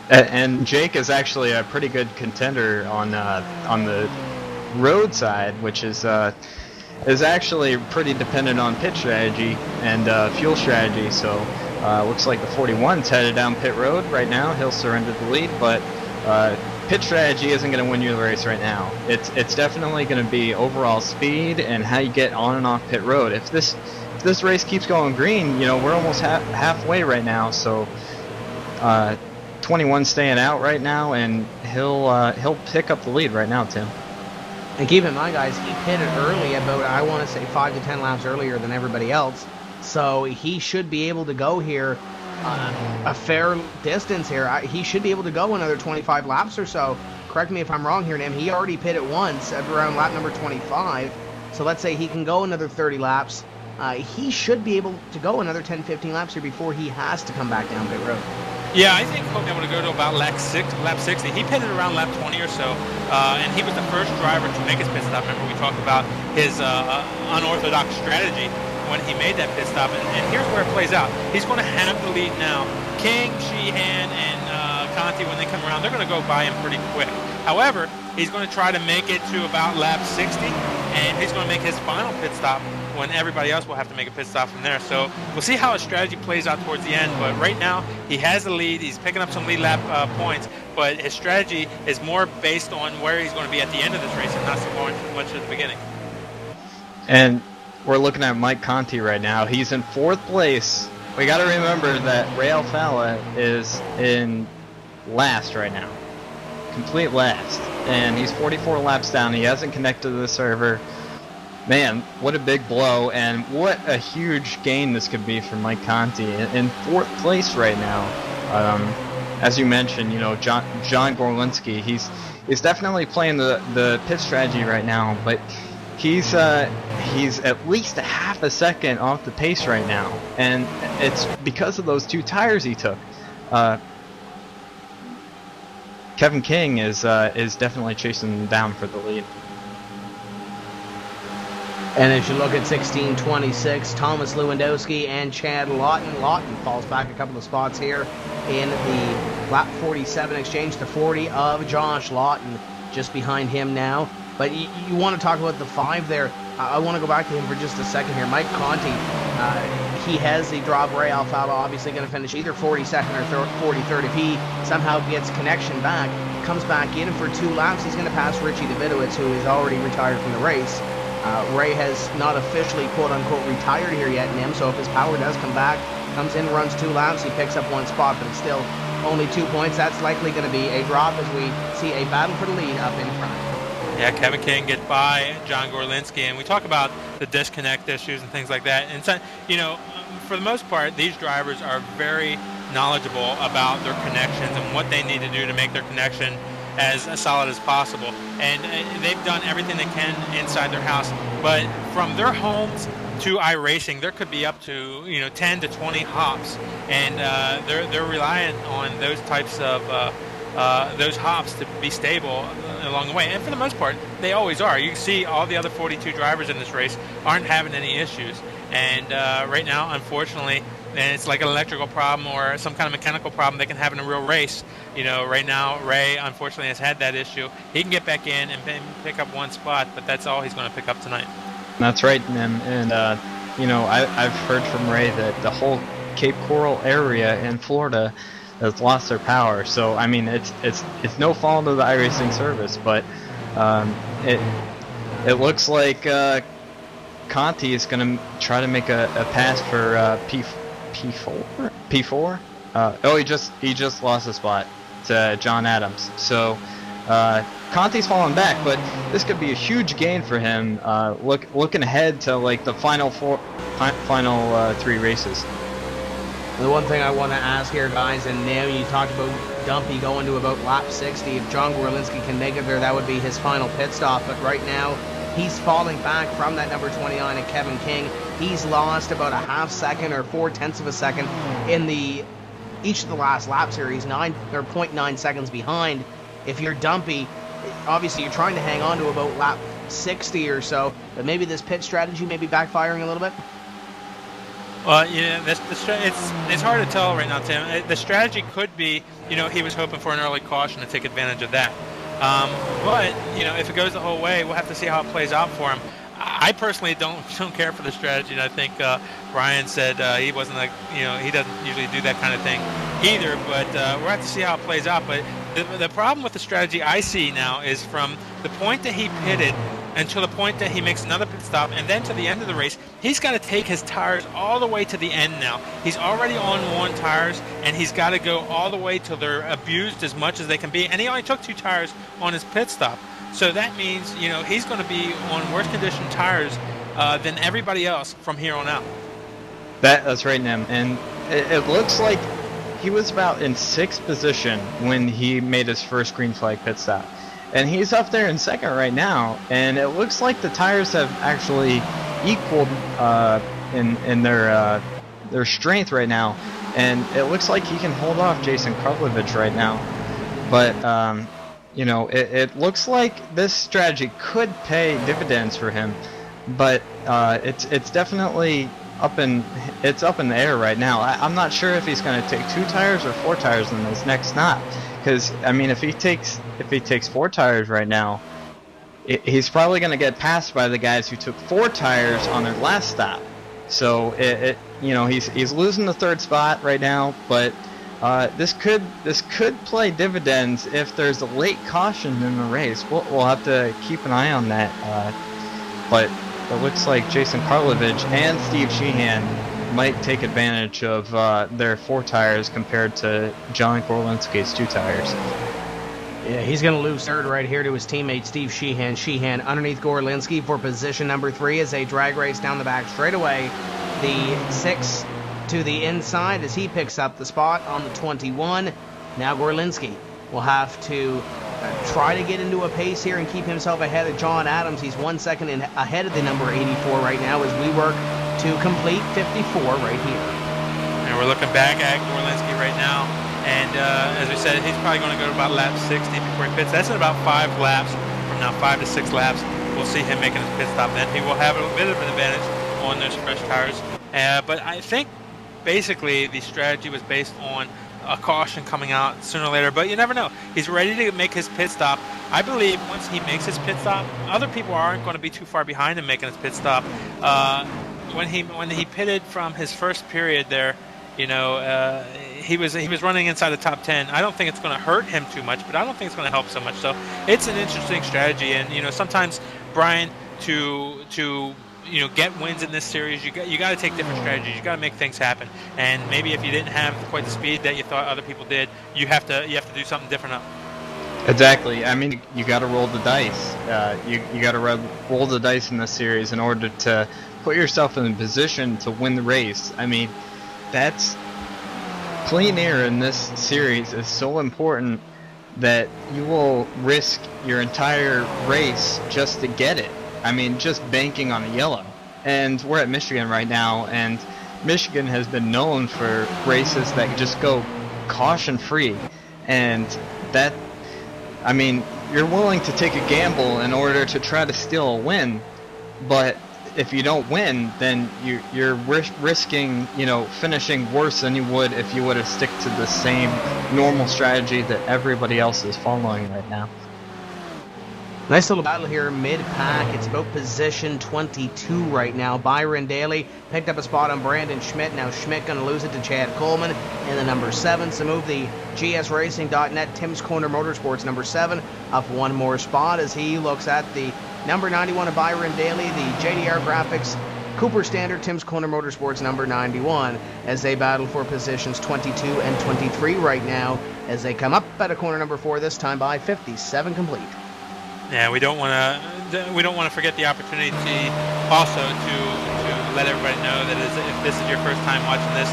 And Jake is actually a pretty good contender on the road side, which is actually pretty dependent on pit strategy and fuel strategy. So looks like the 41's headed down pit road right now. He'll surrender the lead, but pit strategy isn't going to win you the race right now. It's definitely going to be overall speed and how you get on and off pit road. If this race keeps going green, we're almost halfway right now. So 21 staying out right now, and he'll pick up the lead right now, Tim. And keep in mind, guys, he pitted early about, I want to say, 5 to 10 laps earlier than everybody else. So he should be able to go here a fair distance here. He should be able to go another 25 laps or so. Correct me if I'm wrong here, Nim. He already pitted once at around lap number 25. So let's say he can go another 30 laps. He should be able to go another 10, 15 laps here before he has to come back down pit road. Yeah, I think he'll be able to go to about lap 60. He pitted around lap 20 or so, and he was the first driver to make his pit stop. Remember, we talked about his unorthodox strategy when he made that pit stop, and here's where it plays out. He's going to have the lead now. King, Sheehan, and Conti, when they come around, they're going to go by him pretty quick. However, he's going to try to make it to about lap 60, and he's going to make his final pit stop when everybody else will have to make a pit stop from there. So we'll see how his strategy plays out towards the end, but right now he has the lead. He's picking up some lead lap points, but his strategy is more based on where he's going to be at the end of this race and not so much at the beginning. And we're looking at Mike Conti right now. He's in 4th place. We got to remember that Ray Alfala is in last right now. complete last, and he's 44 laps down. He hasn't connected to the server. Man, what a big blow, and what a huge gain this could be for Mike Conti in 4th place right now. As you mentioned, you know, John Gorlinski, he's definitely playing the pit strategy right now, but he's at least a half a second off the pace right now, and it's because of those 2 tires he took. Kevin King is definitely chasing him down for the lead. And as you look at 16:26, Thomas Lewandowski and Chad Lawton. Lawton falls back a couple of spots here in the lap 47 exchange to 40 of Josh Lawton, just behind him now. But you want to talk about the 5 there. I want to go back to him for just a second here. Mike Conti, he has the drop. Ray Alfalfa obviously going to finish either 42nd or 43rd. If he somehow gets connection back, comes back in for 2 laps, he's going to pass Richie Davidowitz, who is already retired from the race. Ray has not officially quote-unquote retired here yet, Nim, so if his power does come back, comes in, runs 2 laps, he picks up 1 spot, but it's still only 2 points. That's likely going to be a drop as we see a battle for the lead up in front. Yeah, Kevin King gets by John Gorlinski, and we talk about the disconnect issues and things like that. And so, you know, for the most part, these drivers are very knowledgeable about their connections and what they need to do to make their connection as solid as possible. And they've done everything they can inside their house. But from their homes to iRacing, there could be up to 10 to 20 hops, and they're reliant on those types of those hops to be stable along the way. And for the most part, they always are. You can see all the other 42 drivers in this race aren't having any issues. And right now, unfortunately, and it's like an electrical problem or some kind of mechanical problem they can have in a real race. You know, right now, Ray, unfortunately, has had that issue. He can get back in and pick up 1 spot, but that's all he's going to pick up tonight. That's right, Nim. And, I've heard from Ray that the whole Cape Coral area in Florida has lost their power. So, I mean, it's no fault of the iRacing service, but it looks like Conti is going to try to make a pass for P4. He just lost a spot to John Adams. So Conti's falling back, but this could be a huge gain for him. Looking ahead to like the final 3 races. The one thing I want to ask here, guys, and now you talked about Dumpy going to about lap 60. If John Gorlinski can make it there, that would be his final pit stop. But right now, he's falling back from that number 29 at Kevin King. He's lost about a half second or 0.4 of a second in each of the last laps here. He's 0.9 seconds behind. If you're Dumpy, obviously you're trying to hang on to about lap 60 or so, but maybe this pit strategy may be backfiring a little bit. Well, it's hard to tell right now, Tim. The strategy could be, he was hoping for an early caution to take advantage of that. But if it goes the whole way, we'll have to see how it plays out for him. I personally don't care for the strategy, and I think Brian said he wasn't he doesn't usually do that kind of thing either. But we'll have to see how it plays out. But the problem with the strategy I see now is from the point that he pitted until the point that he makes another pit stop, and then to the end of the race, he's got to take his tires all the way to the end now. He's already on 1 tires, and he's got to go all the way till they're abused as much as they can be. And he only took 2 tires on his pit stop. So that means, he's going to be on worse conditioned tires than everybody else from here on out. That's right, Nim. And it looks like he was about in 6th position when he made his first green flag pit stop. And he's up there in 2nd right now, and it looks like the tires have actually equaled in their strength right now, and it looks like he can hold off Jason Karlovich right now. But it looks like this strategy could pay dividends for him, but it's definitely up in the air right now. I'm not sure if he's going to take 2 tires or 4 tires in his next stop. Because I mean, if he takes 4 tires right now, he's probably going to get passed by the guys who took 4 tires on their last stop. So he's losing the 3rd spot right now. But this could play dividends if there's a late caution in the race. We'll have to keep an eye on that. But it looks like Jason Karlovich and Steve Sheehan might take advantage of their 4 tires compared to John Gorlinski's 2 tires. Yeah, he's going to lose third right here to his teammate Steve Sheehan. Sheehan underneath Gorlinski for position number 3 as they drag race down the back straightaway. The 6 to the inside as he picks up the spot on the 21. Now Gorlinski will have to try to get into a pace here and keep himself ahead of John Adams. He's 1 second ahead of the number 84 right now as we work to complete 54 right here. And we're looking back at Gorlinski right now. And as we said, he's probably going to go to about lap 60 before he pits. That's in about 5 laps from now, 5 to 6 laps. We'll see him making his pit stop. Then he will have a bit of an advantage on those fresh tires. But I think basically the strategy was based on a caution coming out sooner or later. But you never know. He's ready to make his pit stop. I believe once he makes his pit stop, other people aren't going to be too far behind him making his pit stop. When he pitted from his first period there, you know, he was running inside the top 10. I don't think it's going to hurt him too much, but I don't think it's going to help so much. So it's an interesting strategy, and you know, sometimes Brian, to you know, get wins in this series, you got to take different strategies. You got to make things happen, and maybe if you didn't have quite the speed that you thought other people did, you have to do something different up. Exactly. I mean, you got to roll the dice. You got to roll the dice in this series in order to put yourself in a position to win the race. I mean, that's clean air in this series is so important that you will risk your entire race just to get it. I mean, just banking on a yellow. And we're at Michigan right now, and Michigan has been known for races that just go caution-free. And that, I mean, you're willing to take a gamble in order to try to steal a win, but if you don't win, then you're risking, you know, finishing worse than you would if you would have stick to the same normal strategy that everybody else is following right now. Nice little battle here mid-pack. It's about position 22 right now. Byron Daly picked up a spot on Brandon Schmidt. Now Schmidt going to lose it to Chad Coleman in the number 7. So move the GSRacing.net Tim's Corner Motorsports number 7 up one more spot as he looks at the number 91 of Byron Daly, the JDR Graphics Cooper Standard Tim's Corner Motorsports number 91 as they battle for positions 22 and 23 right now as they come up at a corner number 4 this time by 57 complete. Yeah, we don't want to forget the opportunity also to let everybody know that if this is your first time watching this,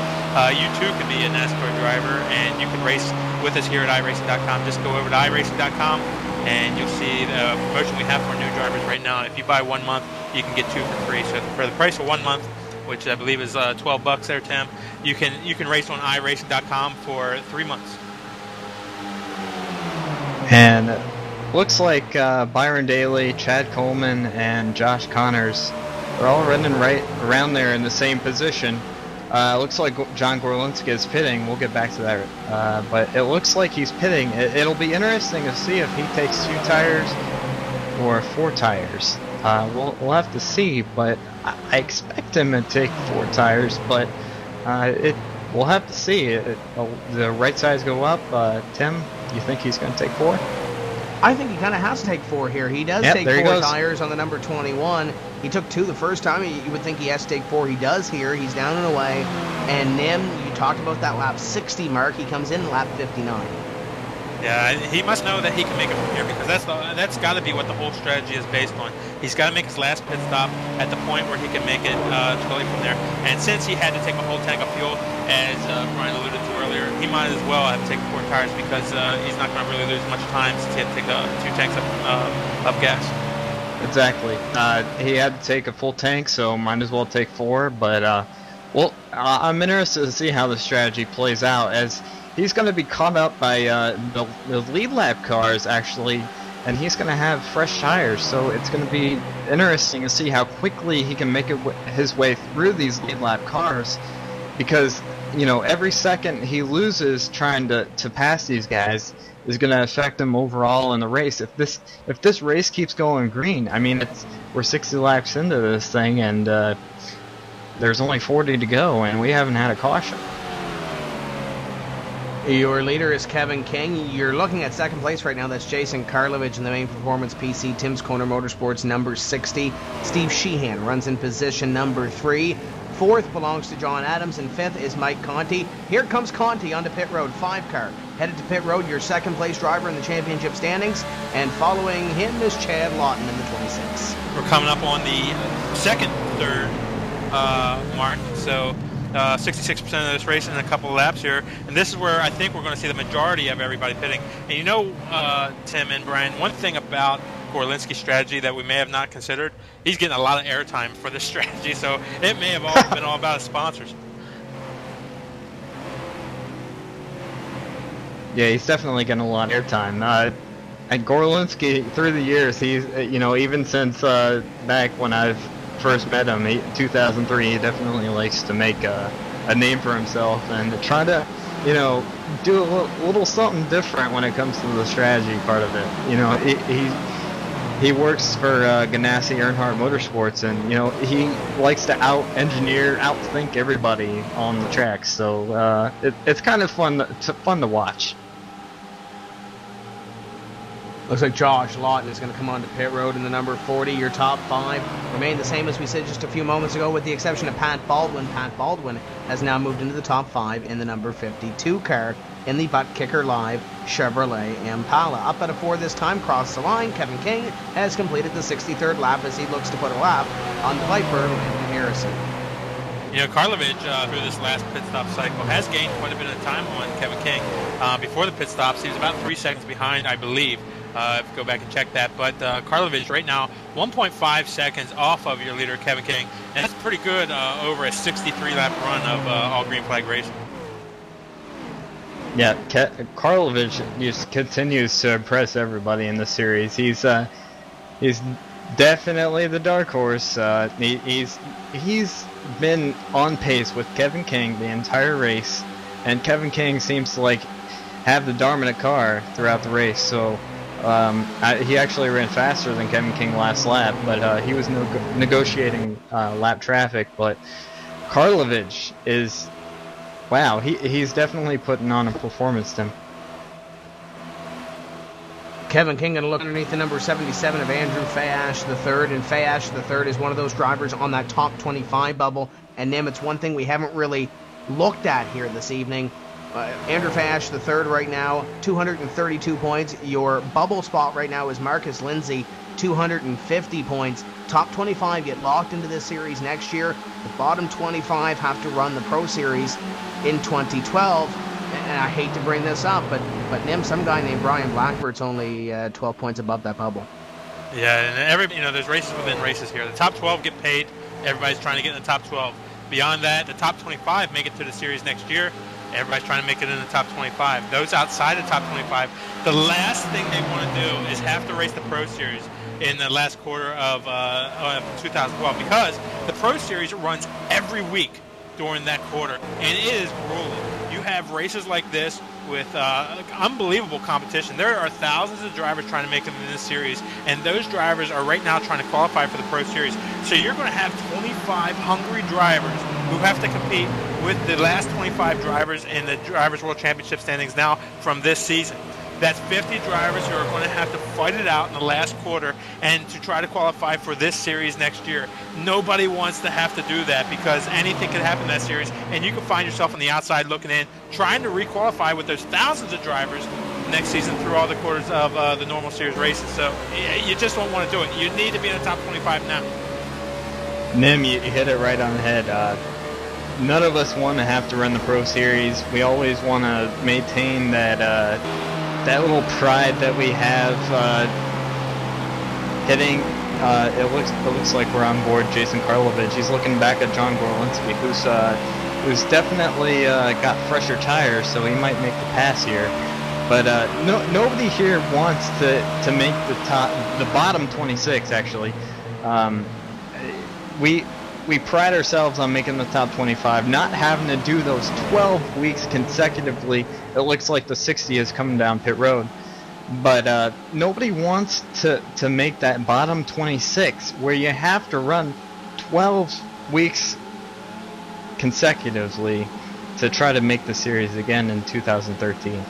you too can be a NASCAR driver and you can race with us here at iRacing.com. Just go over to iRacing.com and you'll see the promotion we have for new drivers right now. If you buy 1 month, you can get 2 for free. So for the price of 1 month, which I believe is $12 there, Tim, you can race on iRacing.com for 3 months. And looks like Byron Daly, Chad Coleman, and Josh Connors are all running right around there in the same position. Looks like John Gorlinski is pitting. We'll get back to that. But it looks like he's pitting. It'll be interesting to see if he takes 2 tires or 4 tires. We'll have to see, but I expect him to take 4 tires, but we'll have to see. The right sides go up. Tim, you think he's going to take 4? I think he kind of has to take 4 here. He does take 4 tires on the number 21. He took 2 the first time. You would think he has to take 4. He does here. He's down and away. And Nim, you talked about that lap 60 mark. He comes in lap 59. Yeah, he must know that he can make it from here because that's got to be what the whole strategy is based on. He's got to make his last pit stop at the point where he can make it totally from there. And since he had to take a whole tank of fuel, as Brian alluded to earlier, he might as well have taken 4 tires because he's not going to really lose much time since he had to take 2 tanks of gas. Exactly. He had to take a full tank, so might as well take 4. But well, I'm interested to see how the strategy plays out as he's going to be caught up by the lead lap cars, actually, and he's going to have fresh tires, so it's going to be interesting to see how quickly he can make his way through these lead lap cars, because, you know, every second he loses trying to pass these guys is going to affect him overall in the race. If this race keeps going green, I mean, we're 60 laps into this thing, and there's only 40 to go, and we haven't had a caution. Your leader is Kevin King. You're looking at second place right now. That's Jason Karlovich in the main performance PC. Tim's Corner Motorsports number 60. Steve Sheehan runs in position number 3. Fourth belongs to John Adams, and fifth is Mike Conti. Here comes Conti onto pit road, 5 car. Headed to pit road, your second place driver in the championship standings, and following him is Chad Lawton in the 26. We're coming up on the third mark, so 66% of this race in a couple of laps here, and this is where I think we're going to see the majority of everybody pitting. And you know, Tim and Brian, one thing about Gorlinski's strategy that we may have not considered, he's getting a lot of airtime for this strategy, so it may have all been all about his sponsors. Yeah, he's definitely getting a lot of airtime. And Gorlinski, through the years, he's, even since back when I've first met him, 2003, he definitely likes to make a name for himself and to try to, do a little something different when it comes to the strategy part of it. He works for Ganassi Earnhardt Motorsports, and he likes to outthink everybody on the track. So it's kind of fun to watch. Looks like Josh Lawton is going to come onto pit road in the number 40. Your top 5 remain the same as we said just a few moments ago, with the exception of Pat Baldwin. Pat Baldwin has now moved into the top 5 in the number 52 car in the Butt Kicker Live Chevrolet Impala. Up at a 4 this time, crossed the line. Kevin King has completed the 63rd lap as he looks to put a lap on the Viper, Landon Harrison. Karlovich, through this last pit stop cycle, has gained quite a bit of time on Kevin King. Before the pit stops, he was about 3 seconds behind, I believe. Go back and check that. But Karlovich right now, 1.5 seconds off of your leader, Kevin King. And that's pretty good over a 63-lap run of all green flag racing. Yeah, Karlovich just continues to impress everybody in the series. He's definitely the dark horse. He's been on pace with Kevin King the entire race, and Kevin King seems to have the dominant car throughout the race. So he actually ran faster than Kevin King last lap, but he was negotiating lap traffic. But Karlovich is, wow, he's definitely putting on a performance, Tim. Kevin King going to look underneath the number 77 of Andrew Fayash III, and Fayash III is one of those drivers on that top 25 bubble. And Nim, it's one thing we haven't really looked at here this evening. Andrew Fayash III right now, 232 points. Your bubble spot right now is Marcus Lindsay, 250 points. Top 25 get locked into this series next year. The bottom 25 have to run the Pro Series in 2012. And I hate to bring this up, but Nim, some guy named Brian Blackbird's only 12 points above that bubble. Yeah, and there's races within races here. The top 12 get paid. Everybody's trying to get in the top 12. Beyond that, the top 25 make it to the series next year. Everybody's trying to make it in the top 25. Those outside the top 25, the last thing they want to do is have to race the Pro Series in the last quarter of 2012, because the Pro Series runs every week during that quarter, and it is grueling. You have races like this with unbelievable competition. There are thousands of drivers trying to make it in this series, and those drivers are right now trying to qualify for the Pro Series. So you're going to have 25 hungry drivers who have to compete with the last 25 drivers in the Drivers' World Championship standings now from this season. That's 50 drivers who are going to have to fight it out in the last quarter and to try to qualify for this series next year. Nobody wants to have to do that, because anything could happen in that series, and you can find yourself on the outside looking in, trying to requalify with those thousands of drivers next season through all the quarters of the normal series races. So you just don't want to do it. You need to be in the top 25 now. Nim, you hit it right on the head. None of us want to have to run the Pro Series. We always want to maintain that little pride that we have. Hitting, it looks like we're on board Jason Karlovich. He's looking back at John Gorlinski, who's definitely got fresher tires, so he might make the pass here. But nobody here wants to make the bottom 26. Actually, we pride ourselves on making the top 25, not having to do those 12 weeks consecutively. It looks like the 60 is coming down pit road. But nobody wants to make that bottom 26, where you have to run 12 weeks consecutively to try to make the series again in 2013.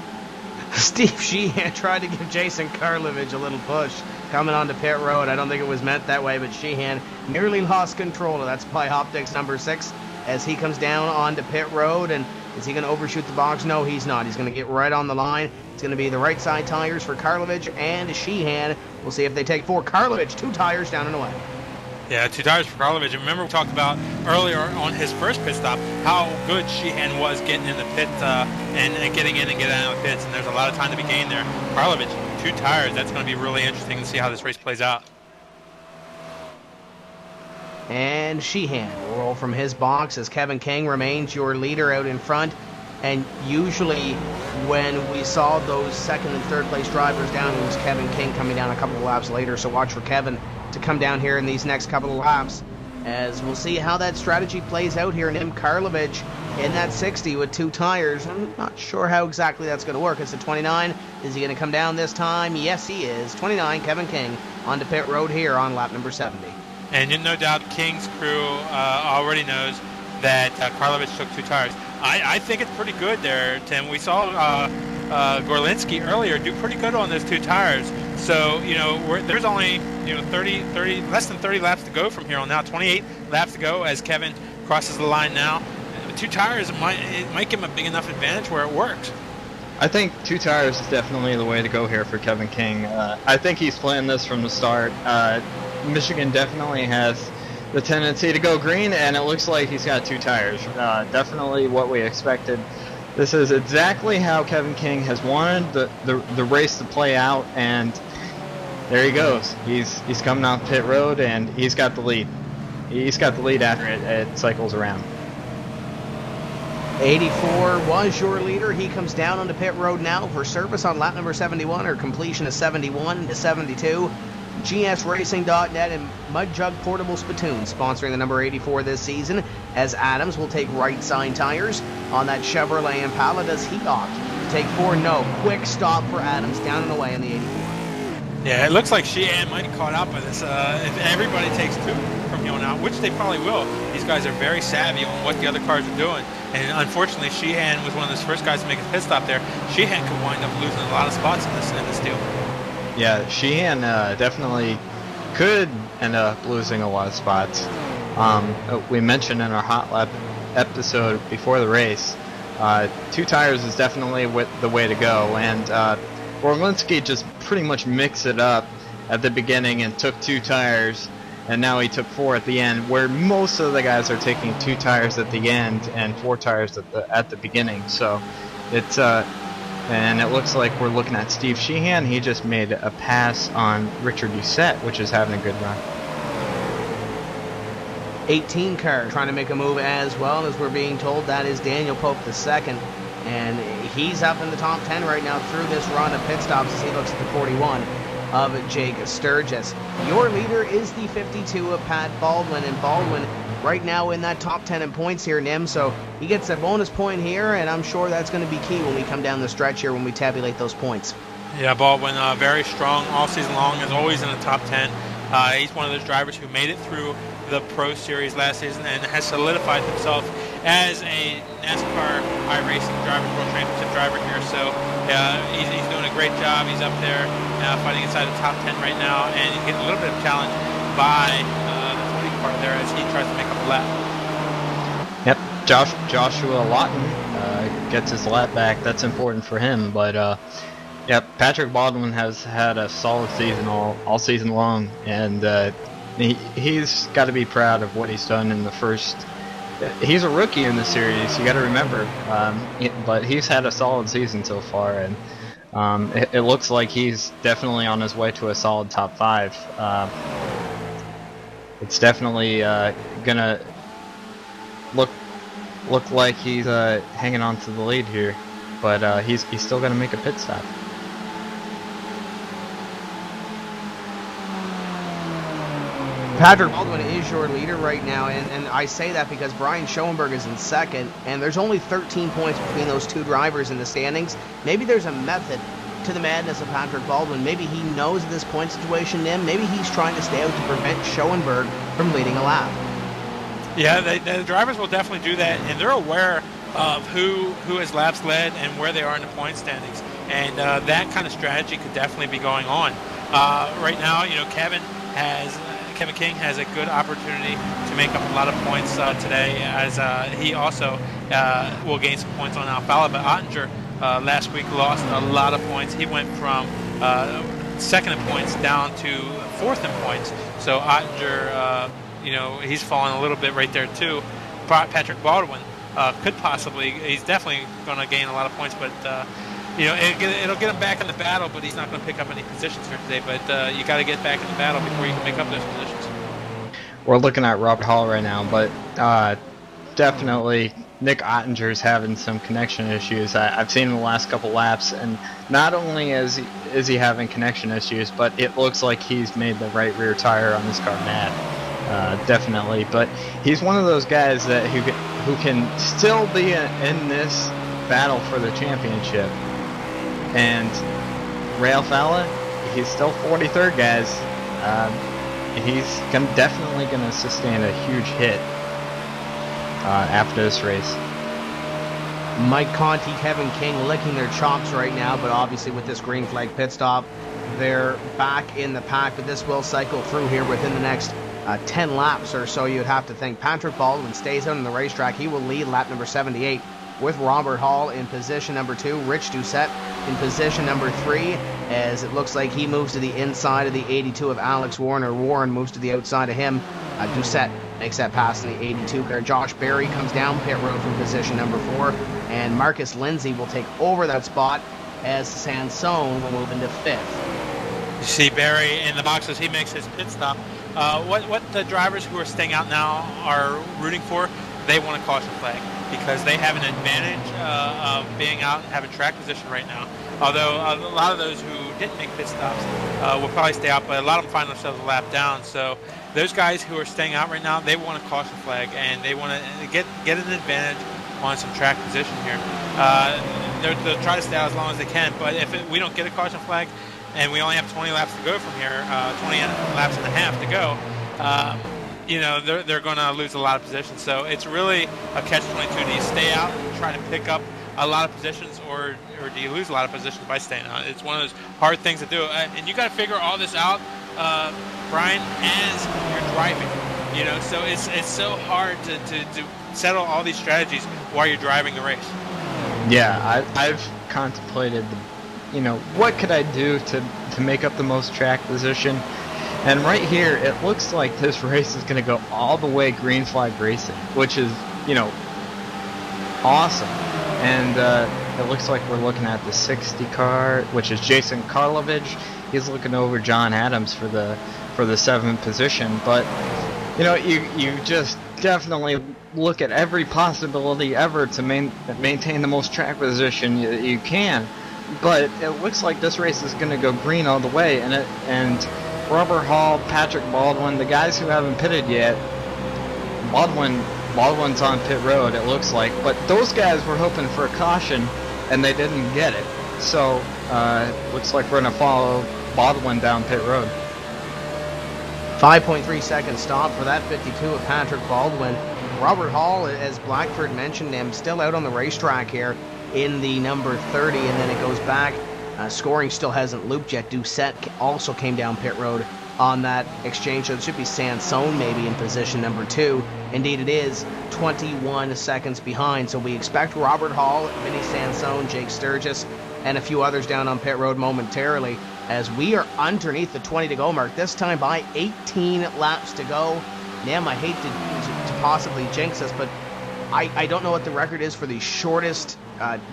Steve Sheehan tried to give Jason Karlovich a little push coming onto pit road. I don't think it was meant that way, but Sheehan nearly lost control. That's by optics number 6. as he comes down onto pit road. And is he going to overshoot the box? No, he's not. He's going to get right on the line. It's going to be the right side tires for Karlovic and Sheehan. We'll see if they take 4. Karlovic, 2 tires down and away. Yeah, 2 tires for Karlovic. And remember we talked about earlier on his first pit stop how good Sheehan was getting in the pit and getting in and getting out of the pits. And there's a lot of time to be gained there. Karlovic, 2 tires. That's going to be really interesting to see how this race plays out. And Sheehan will roll from his box as Kevin King remains your leader out in front. And usually when we saw those second and third place drivers down, it was Kevin King coming down a couple of laps later. So watch for Kevin to come down here in these next couple of laps, as we'll see how that strategy plays out here. Nim Karlovic in that 60 with 2 tires. I'm not sure how exactly that's going to work. It's a 29. Is he going to come down this time? Yes, he is. 29, Kevin King onto pit road here on lap number 70. And no doubt King's crew already knows that Karlovic took 2 tires. I think it's pretty good there, Tim. We saw Gorlinski earlier do pretty good on those 2 tires. So, there's only, 30, less than 30 laps to go from here on out. 28 laps to go as Kevin crosses the line now. 2 tires, it might give him a big enough advantage where it works. I think 2 tires is definitely the way to go here for Kevin King. I think he's planned this from the start. Michigan definitely has the tendency to go green, and it looks like he's got 2 tires. Definitely what we expected. This is exactly how Kevin King has wanted the race to play out, and there he goes. He's coming off pit road, and he's got the lead. He's got the lead after it cycles around. 84 was your leader. He comes down onto pit road now for service on lap number 71, or completion of 71 to 72. GSRacing.net and Mud Jug Portable Spittoon sponsoring the number 84 this season, as Adams will take right side tires on that Chevrolet Impala. Does he opt to take 4? No. Quick stop for Adams down and away on the 84. Yeah, it looks like Sheehan might have caught up with us. If everybody takes 2 from here on out, which they probably will, these guys are very savvy on what the other cars are doing. And unfortunately, Sheehan was one of those first guys to make a pit stop there. Sheehan could wind up losing a lot of spots in this deal. Yeah, Sheehan definitely could end up losing a lot of spots. We mentioned in our hot lap episode before the race, 2 tires is definitely the way to go. And Orlinski just pretty much mixed it up at the beginning and took 2 tires, and now he took 4 at the end, where most of the guys are taking 2 tires at the end and 4 tires at the beginning. So it's and it looks like we're looking at Steve Sheehan. He just made a pass on Richard Doucette, which is having a good run. 18 car trying to make a move as well, as we're being told that is Daniel Pope II, and he's up in the top 10 right now through this run of pit stops as he looks at the 41 of Jake Sturgis. Your leader is the 52 of Pat Baldwin, and Baldwin right now in that top 10 in points here, Nim, so he gets a bonus point here, and I'm sure that's going to be key when we come down the stretch here when we tabulate those points. Yeah, Baldwin very strong all season long, is always in the top 10. He's one of those drivers who made it through the Pro Series last season and has solidified himself as a NASCAR iRacing Drivers World Championship driver here. So he's doing a great job. He's up there fighting inside the top 10 right now, and he's getting a little bit of challenge by the 20 car there as he tries to make up a lap. Yep, Joshua Lawton gets his lap back. That's important for him, but yep, Patrick Baldwin has had a solid season all season long, and he's got to be proud of what he's done in the first. He's a rookie in the series, you got to remember, but he's had a solid season so far, and it looks like he's definitely on his way to a solid top 5. It's definitely gonna look like he's hanging on to the lead here, but he's still gonna make a pit stop. Patrick Baldwin is your leader right now, and I say that because Brian Schoenberg is in second, and there's only 13 points between those 2 drivers in the standings. Maybe there's a method to the madness of Patrick Baldwin. Maybe he knows this point situation, Nim. Maybe he's trying to stay out to prevent Schoenberg from leading a lap. Yeah, the drivers will definitely do that, and they're aware of who has laps led and where they are in the point standings, and that kind of strategy could definitely be going on. Right now, Kevin Kevin King has a good opportunity to make up a lot of points today, as he also will gain some points on Alfala. But Ottinger last week lost a lot of points. He went from second in points down to fourth in points. So Ottinger, he's fallen a little bit right there too. Patrick Baldwin could possibly, he's definitely going to gain a lot of points, but it'll get him back in the battle, but he's not going to pick up any positions here today. But you got to get back in the battle before you can make up those positions. We're looking at Robert Hall right now, but definitely Nick Ottinger's having some connection issues. I've seen in the last couple laps, and not only is he having connection issues, but it looks like he's made the right rear tire on this car mad. Definitely, but he's one of those guys that who can still be in this battle for the championship. And Ray Alfala, he's still 43rd, guys. He's definitely going to sustain a huge hit after this race. Mike Conti, Kevin King licking their chops right now, but obviously with this green flag pit stop, they're back in the pack. But this will cycle through here within the next 10 laps or so. You'd have to think Patrick Baldwin stays out on the racetrack. He will lead lap number 78 with Robert Hall in position number 2. Rich Doucette in position number 3, as it looks like he moves to the inside of the 82 of Alex Warren. Warren moves to the outside of him. Doucette makes that pass in the 82 car. Josh Berry comes down pit road from position number 4, and Marcus Lindsay will take over that spot as Sansone will move into 5th. You see Barry in the boxes. He makes his pit stop. What the drivers who are staying out now are rooting for, they want a caution flag because they have an advantage of being out and having track position right now. Although a lot of those who didn't make pit stops will probably stay out, but a lot of them find themselves a lap down. So those guys who are staying out right now, they want a caution flag, and they want to get an advantage on some track position here. They'll try to stay out as long as they can, but if we don't get a caution flag, and we only have 20 laps to go from here, 20 laps and a half to go, they're going to lose a lot of positions. So it's really a catch-22. Do you stay out and try to pick up a lot of positions, or do you lose a lot of positions by staying out? It's one of those hard things to do. And you got to figure all this out, Brian, as you're driving. So it's so hard to settle all these strategies while you're driving the race. Yeah, I've contemplated what could I do to make up the most track position? And right here, it looks like this race is going to go all the way green flag racing, which is, awesome. And it looks like we're looking at the 60 car, which is Jason Karlovich. He's looking over John Adams for the 7th position. But, you just definitely look at every possibility ever to maintain the most track position you can. But it looks like this race is going to go green all the way, and Robert Hall, Patrick Baldwin, the guys who haven't pitted yet, Baldwin's on pit road, it looks like, but those guys were hoping for a caution, and they didn't get it. So, looks like we're going to follow Baldwin down pit road. 5.3 second stop for that 52 of Patrick Baldwin. Robert Hall, as Blackford mentioned him, still out on the racetrack here in the number 30, and then it goes back. Scoring still hasn't looped yet. Doucette also came down pit road on that exchange, so it should be Sansone maybe in position number 2. Indeed it is, 21 seconds behind, so we expect Robert Hall, Vinny Sansone, Jake Sturgis, and a few others down on pit road momentarily, as we are underneath the 20 to go mark, this time by 18 laps to go. Nam, I hate to possibly jinx us, but I don't know what the record is for the shortest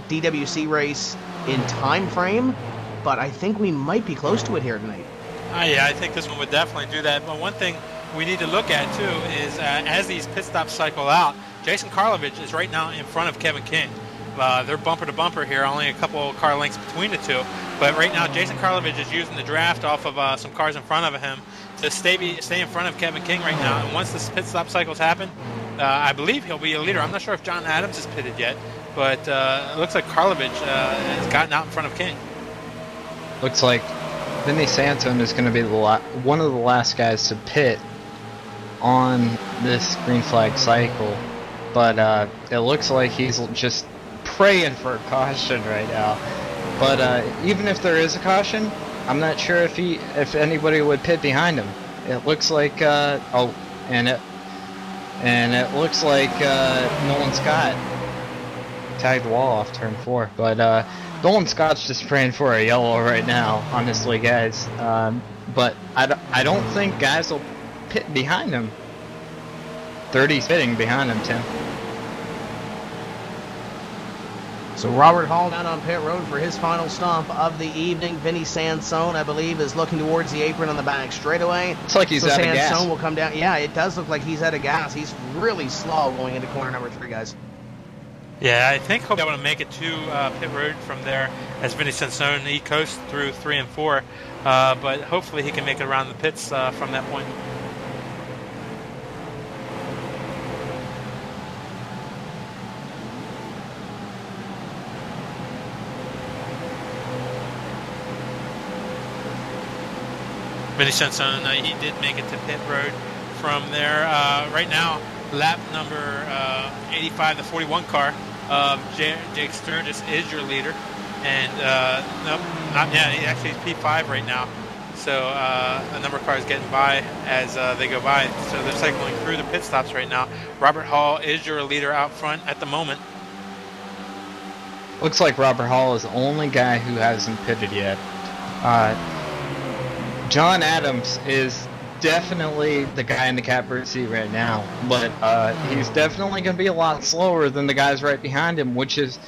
DWC race in time frame, but I think we might be close to it here tonight. Yeah, I think this one would definitely do that. But one thing we need to look at, too, is as these pit stops cycle out, Jason Karlovich is right now in front of Kevin King. They're bumper to bumper here, only a couple car lengths between the two. But right now, Jason Karlovich is using the draft off of some cars in front of him to stay in front of Kevin King right now. And once the pit stop cycles happen, I believe he'll be a leader. I'm not sure if John Adams is pitted yet, but it looks like Karlovich has gotten out in front of King. Looks like Vinny Sansone is going to be one of the last guys to pit on this green flag cycle, but it looks like he's just praying for a caution right now. But even if there is a caution, I'm not sure if anybody would pit behind him. it looks like and it looks like Nolan Scott tagged the wall off turn 4, but Nolan Scott's just praying for a yellow right now, honestly, guys. But I don't think guys will pit behind him. 30's pitting behind him, Tim. So Robert Hall down on pit road for his final stop of the evening. Vinny Sansone, I believe, is looking towards the apron on the back straightaway. It's like he's out of gas. Sansone will come down. Yeah, it does look like he's out of gas. He's really slow going into corner number 3, guys. Yeah, I think he'll be able to make it to pit road from there as Vinny Sansone. He coasts through 3 and 4, but hopefully he can make it around the pits from that point. Vinny Sansone, he did make it to pit road from there. Right now, lap number 85, the 41 car of Jake Sturgis is your leader. And, nope, not yet. Actually, he's P5 right now. So a number of cars getting by as they go by. So they're cycling through the pit stops right now. Robert Hall is your leader out front at the moment. Looks like Robert Hall is the only guy who hasn't pitted yet. John Adams is definitely the guy in the catbird seat right now, but he's definitely going to be a lot slower than the guys right behind him, which is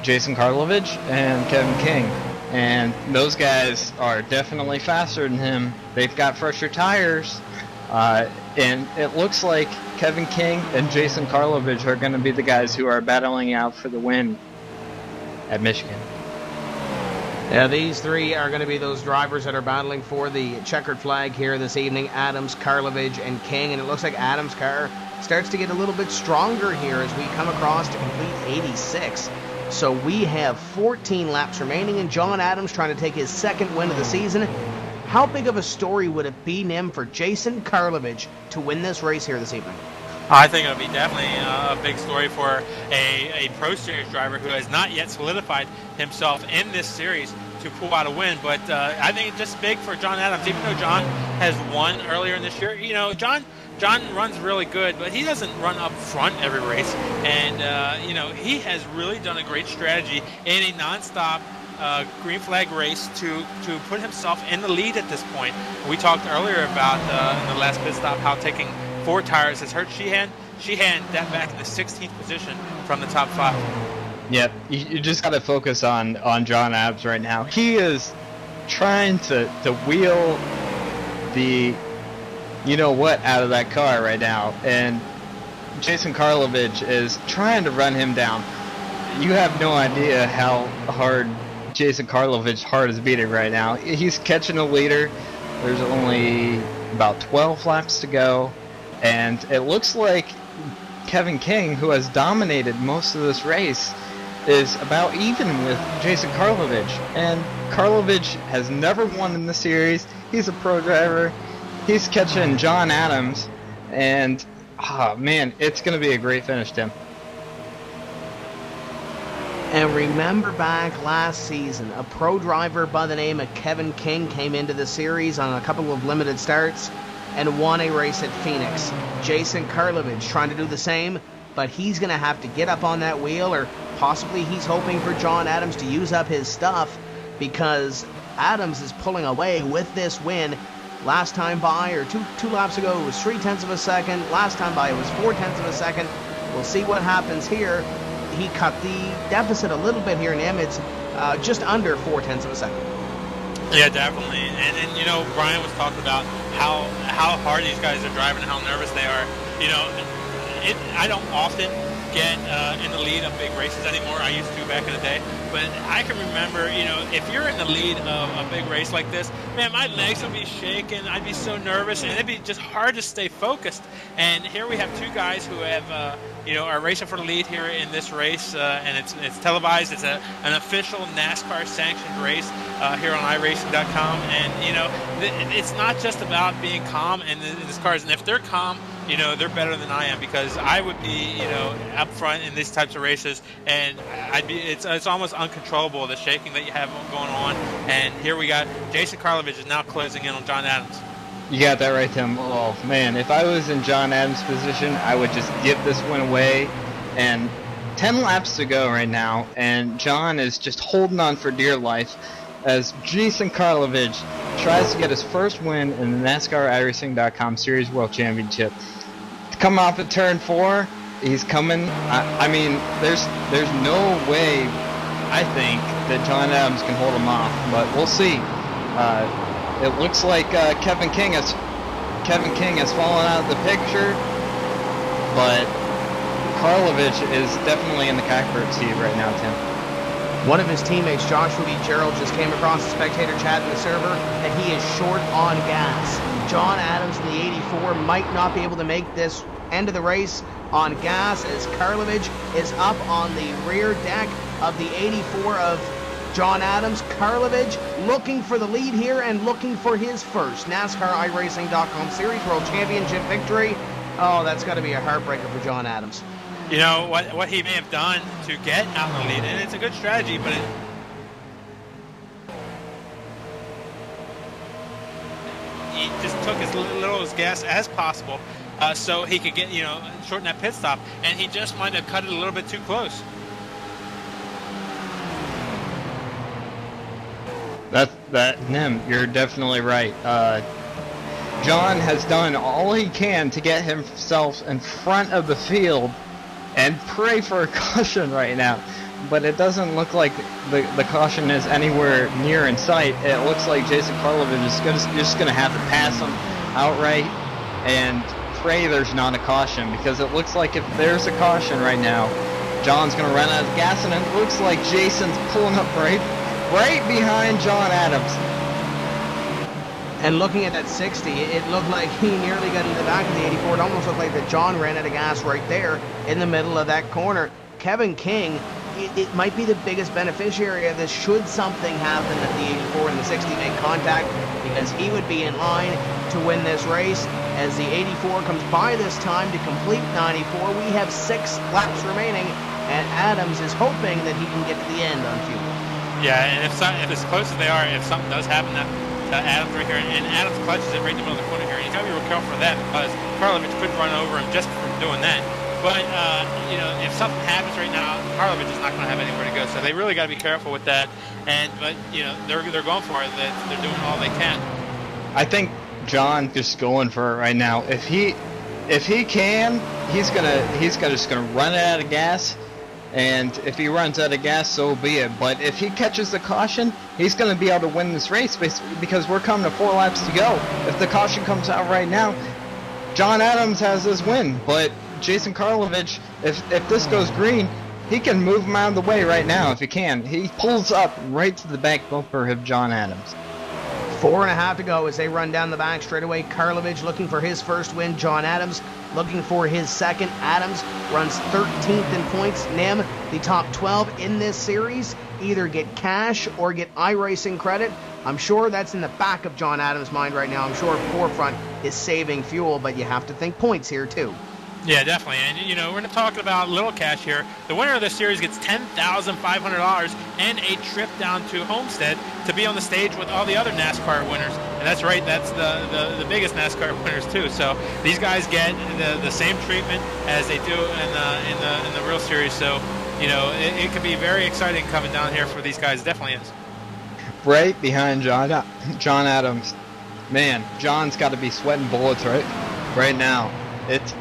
Jason Karlovich and Kevin King. And those guys are definitely faster than him. They've got fresher tires, and it looks like Kevin King and Jason Karlovich are going to be the guys who are battling out for the win at Michigan. Yeah, these 3 are going to be those drivers that are battling for the checkered flag here this evening. Adams, Karlovich, and King. And it looks like Adams' car starts to get a little bit stronger here as we come across to complete 86. So we have 14 laps remaining, and John Adams trying to take his 2nd win of the season. How big of a story would it be, Nim, for Jason Karlovich to win this race here this evening? I think it'll be definitely a big story for a Pro Series driver who has not yet solidified himself in this series to pull out a win. But I think it's just big for John Adams, even though John has won earlier in this year. You know, John runs really good, but he doesn't run up front every race. And, you know, he has really done a great strategy in a nonstop green flag race to put himself in the lead at this point. We talked earlier about in the last pit stop how taking 4 tires has hurt Sheehan. Sheehan that back in the 16th position from the top 5. Yep, you just got to focus on John Adams right now. He is trying to wheel the you-know-what out of that car right now, and Jason Karlovich is trying to run him down. You have no idea how hard Jason Karlovich's heart is beating right now. He's catching a leader. There's only about 12 laps to go, and it looks like Kevin King, who has dominated most of this race, is about even with Jason Karlovich. And Karlovich has never won in the series. He's a pro driver. He's catching John Adams, and man, it's going to be a great finish, Tim. And remember back last season, a pro driver by the name of Kevin King came into the series on a couple of limited starts and won a race at Phoenix. Jason Karlovich trying to do the same, but he's going to have to get up on that wheel, or possibly he's hoping for John Adams to use up his stuff, because Adams is pulling away with this win. Last time by, or two laps ago, it was 0.3 of a second. Last time by, it was 0.4 of a second. We'll see what happens here. He cut the deficit a little bit here in him. It's just under 0.4 of a second. Yeah, definitely. And you know, Brian was talking about how hard these guys are driving and how nervous they are. You know, I don't often get in the lead of big races anymore. I used to back in the day. But I can remember, you know, if you're in the lead of a big race like this, man, my legs would be shaking. I'd be so nervous, and it'd be just hard to stay focused. And here we have 2 guys who have, you know, are racing for the lead here in this race, and it's televised. It's an official NASCAR sanctioned race here on iRacing.com. And you know, it's not just about being calm in these cars. And if they're calm, you know, they're better than I am, because I would be, you know, up front in these types of races, and it's almost uncontrollable, the shaking that you have going on. And here we got Jason Karlovich is now closing in on John Adams. You got that right, Tim. Oh, man, if I was in John Adams' position, I would just give this one away. And 10 laps to go right now, and John is just holding on for dear life as Jason Karlovich tries to get his first win in the NASCAR iRacing.com Series World Championship. Come off at turn 4, he's coming. I mean, there's no way, I think, that John Adams can hold him off, but we'll see. It looks like Kevin King has fallen out of the picture, but Karlovich is definitely in the catbird seat right now, Tim. One of his teammates, Joshua D. Gerald, just came across the spectator chat in the server, and he is short on gas. John Adams in the 84 might not be able to make this end of the race on gas, as Karlovich is up on the rear deck of the 84 of John Adams. Karlovich looking for the lead here and looking for his first NASCAR iRacing.com Series World Championship victory. Oh, that's got to be a heartbreaker for John Adams. You know, what he may have done to get out in the lead, and it's a good strategy, but he just took as little as gas as possible so he could get, shorten that pit stop, and he just might have cut it a little bit too close. Nim, you're definitely right. John has done all he can to get himself in front of the field and pray for a caution right now, but it doesn't look like the caution is anywhere near in sight. It looks like Jason Karlovich is just going to have to pass him outright and pray there's not a caution, because it looks like if there's a caution right now, John's going to run out of gas, and it looks like Jason's pulling up right behind John Adams. And looking at that 60, it looked like he nearly got into the back of the 84. It almost looked like that John ran out of gas right there in the middle of that corner. Kevin King, it might be the biggest beneficiary of this should something happen that the 84 and the 60 make contact, because he would be in line to win this race. As the 84 comes by this time to complete 94, we have 6 laps remaining, and Adams is hoping that he can get to the end on fuel. Yeah, and if as close as they are, if something does happen to Adams right here, and Adams clutches it right in the middle of the corner here, and you got to be real careful for that, because Karlovich could run over him just from doing that. But if something happens right now, Karlovich is not going to have anywhere to go, so they really got to be careful with that. But they're going for it. They're doing all they can. I think John just going for it right now. If he can, he's just gonna run out of gas. And if he runs out of gas, so be it. But if he catches the caution, he's going to be able to win this race, because we're coming to 4 laps to go. If the caution comes out right now, John Adams has this win. But Jason Karlovich, if this goes green, he can move him out of the way right now if he can. He pulls up right to the back bumper of John Adams. 4.5 to go as they run down the back straightaway. Karlovich looking for his first win. John Adams looking for his second. Adams runs 13th in points. Nim, the top 12 in this series, either get cash or get iRacing credit. I'm sure that's in the back of John Adams' mind right now. I'm sure Forefront is saving fuel, but you have to think points here too. Yeah, definitely. And, we're not talking about little cash here. The winner of this series gets $10,500 and a trip down to Homestead to be on the stage with all the other NASCAR winners. And that's right, that's the biggest NASCAR winners too. So these guys get the same treatment as they do in the real series. So, it could be very exciting coming down here for these guys. It definitely is. Right behind John Adams. Man, John's got to be sweating bullets right now. It's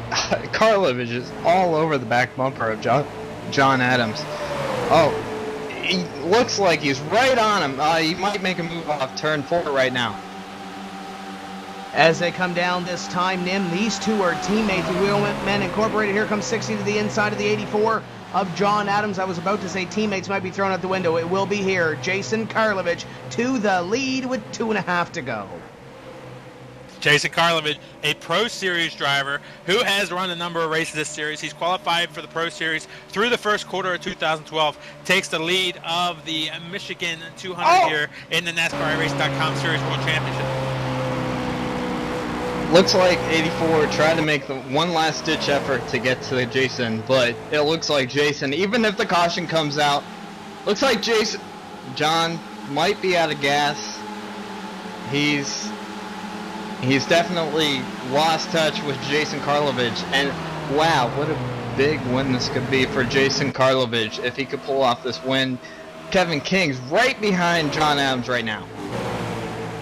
Karlovich is all over the back bumper of John Adams. Oh, he looks like he's right on him. He might make a move off turn 4 right now. As they come down this time, Nim, these two are teammates. Wheelmen Incorporated. Here comes 60 to the inside of the 84 of John Adams. I was about to say teammates might be thrown out the window. It will be here. Jason Karlovich to the lead with 2.5 to go. Jason Karlovich, a Pro Series driver who has run a number of races this series. He's qualified for the Pro Series through the first quarter of 2012. Takes the lead of the Michigan 200 here in the NASCAR iRacing.com Series World Championship. Looks like 84 tried to make the one last ditch effort to get to Jason, but it looks like Jason, even if the caution comes out, looks like John might be out of gas. He's definitely lost touch with Jason Karlovich, and wow, what a big win this could be for Jason Karlovich if he could pull off this win. Kevin King's right behind John Adams right now.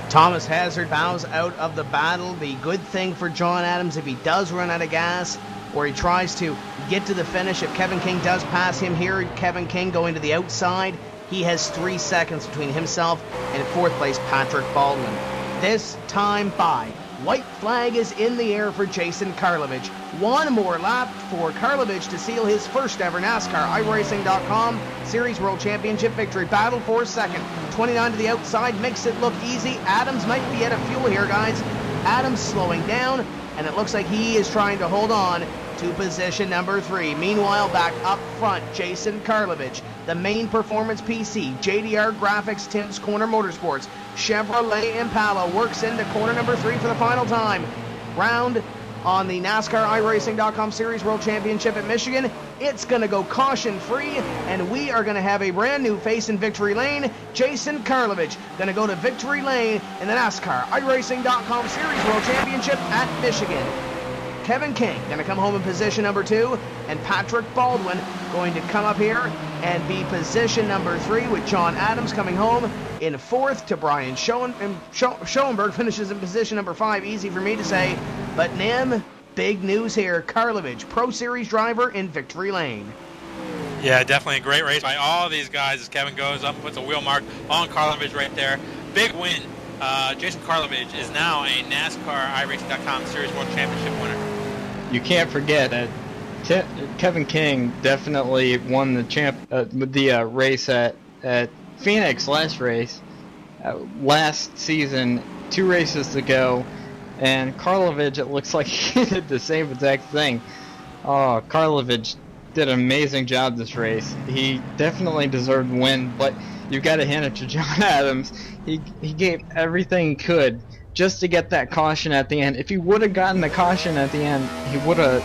Thomas Hazard bows out of the battle. The good thing for John Adams, if he does run out of gas or he tries to get to the finish, if Kevin King does pass him here, Kevin King going to the outside, he has 3 seconds between himself and fourth place Patrick Baldwin. This time by. White flag is in the air for Jason Karlovich. One more lap for Karlovich to seal his first ever NASCAR iRacing.com Series World Championship victory. Battle for second. 29 to the outside makes it look easy. Adams might be out of fuel here, guys. Adams slowing down, and it looks like he is trying to hold on to position number 3. Meanwhile, back up front, Jason Karlovich, the main performance PC, JDR Graphics, Tim's Corner Motorsports, Chevrolet Impala works into corner number 3 for the final time. Round on the NASCAR iRacing.com Series World Championship at Michigan. It's going to go caution-free, and we are going to have a brand new face in victory lane. Jason Karlovich going to go to victory lane in the NASCAR iRacing.com Series World Championship at Michigan. Kevin King going to come home in position number 2, and Patrick Baldwin going to come up here and be position number 3, with John Adams coming home in 4th to Brian Schoenberg finishes in position number 5. Easy for me to say, but Nim, big news here. Karlovich, Pro Series driver in victory lane. Yeah, definitely a great race by all these guys as Kevin goes up and puts a wheel mark on Karlovich right there. Big win. Jason Karlovich is now a NASCAR iRacing.com Series World Championship winner. You can't forget that Kevin King definitely won the race at Phoenix last race, last season, 2 races to go, and Karlovich, it looks like he did the same exact thing. Oh, Karlovich did an amazing job this race. He definitely deserved to win, but you've got to hand it to John Adams. He gave everything he could just to get that caution at the end. If he would have gotten the caution at the end, he would have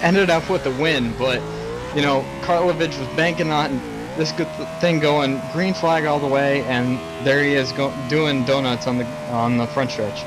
ended up with the win, but you know, Karlovich was banking on this good thing going, green flag all the way, and there he is doing donuts on the front stretch.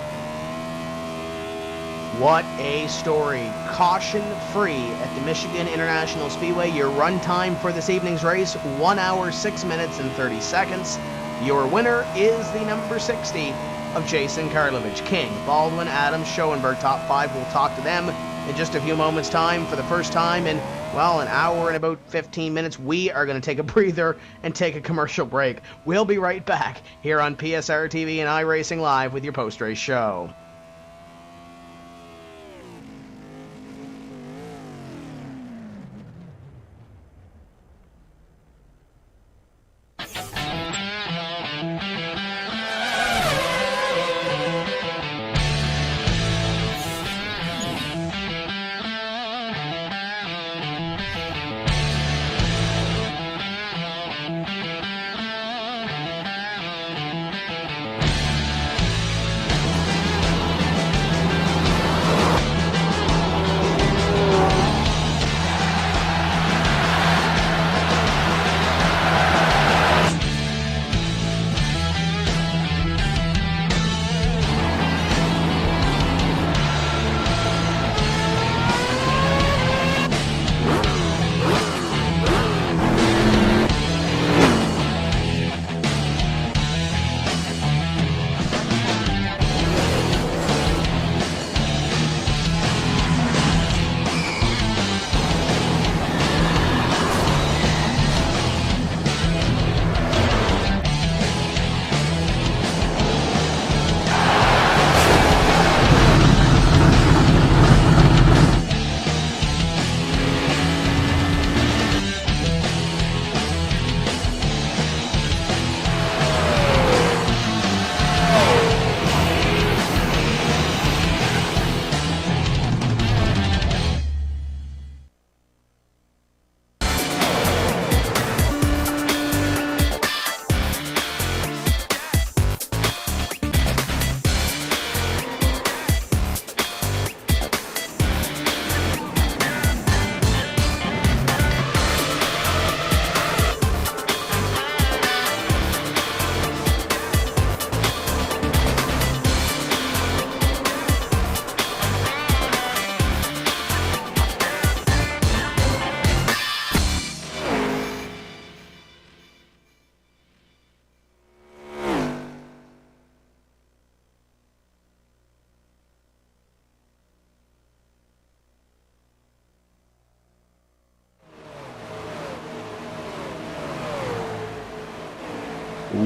What a story. Caution-free at the Michigan International Speedway. Your run time for this evening's race, 1 hour, 6 minutes, and 30 seconds. Your winner is the number 60 of Jason Karlovich. King, Baldwin, Adams, Schoenberg, top 5. We'll talk to them in just a few moments' time. For the first time in, well, an hour and about 15 minutes, we are going to take a breather and take a commercial break. We'll be right back here on PSR TV and iRacing Live with your post-race show.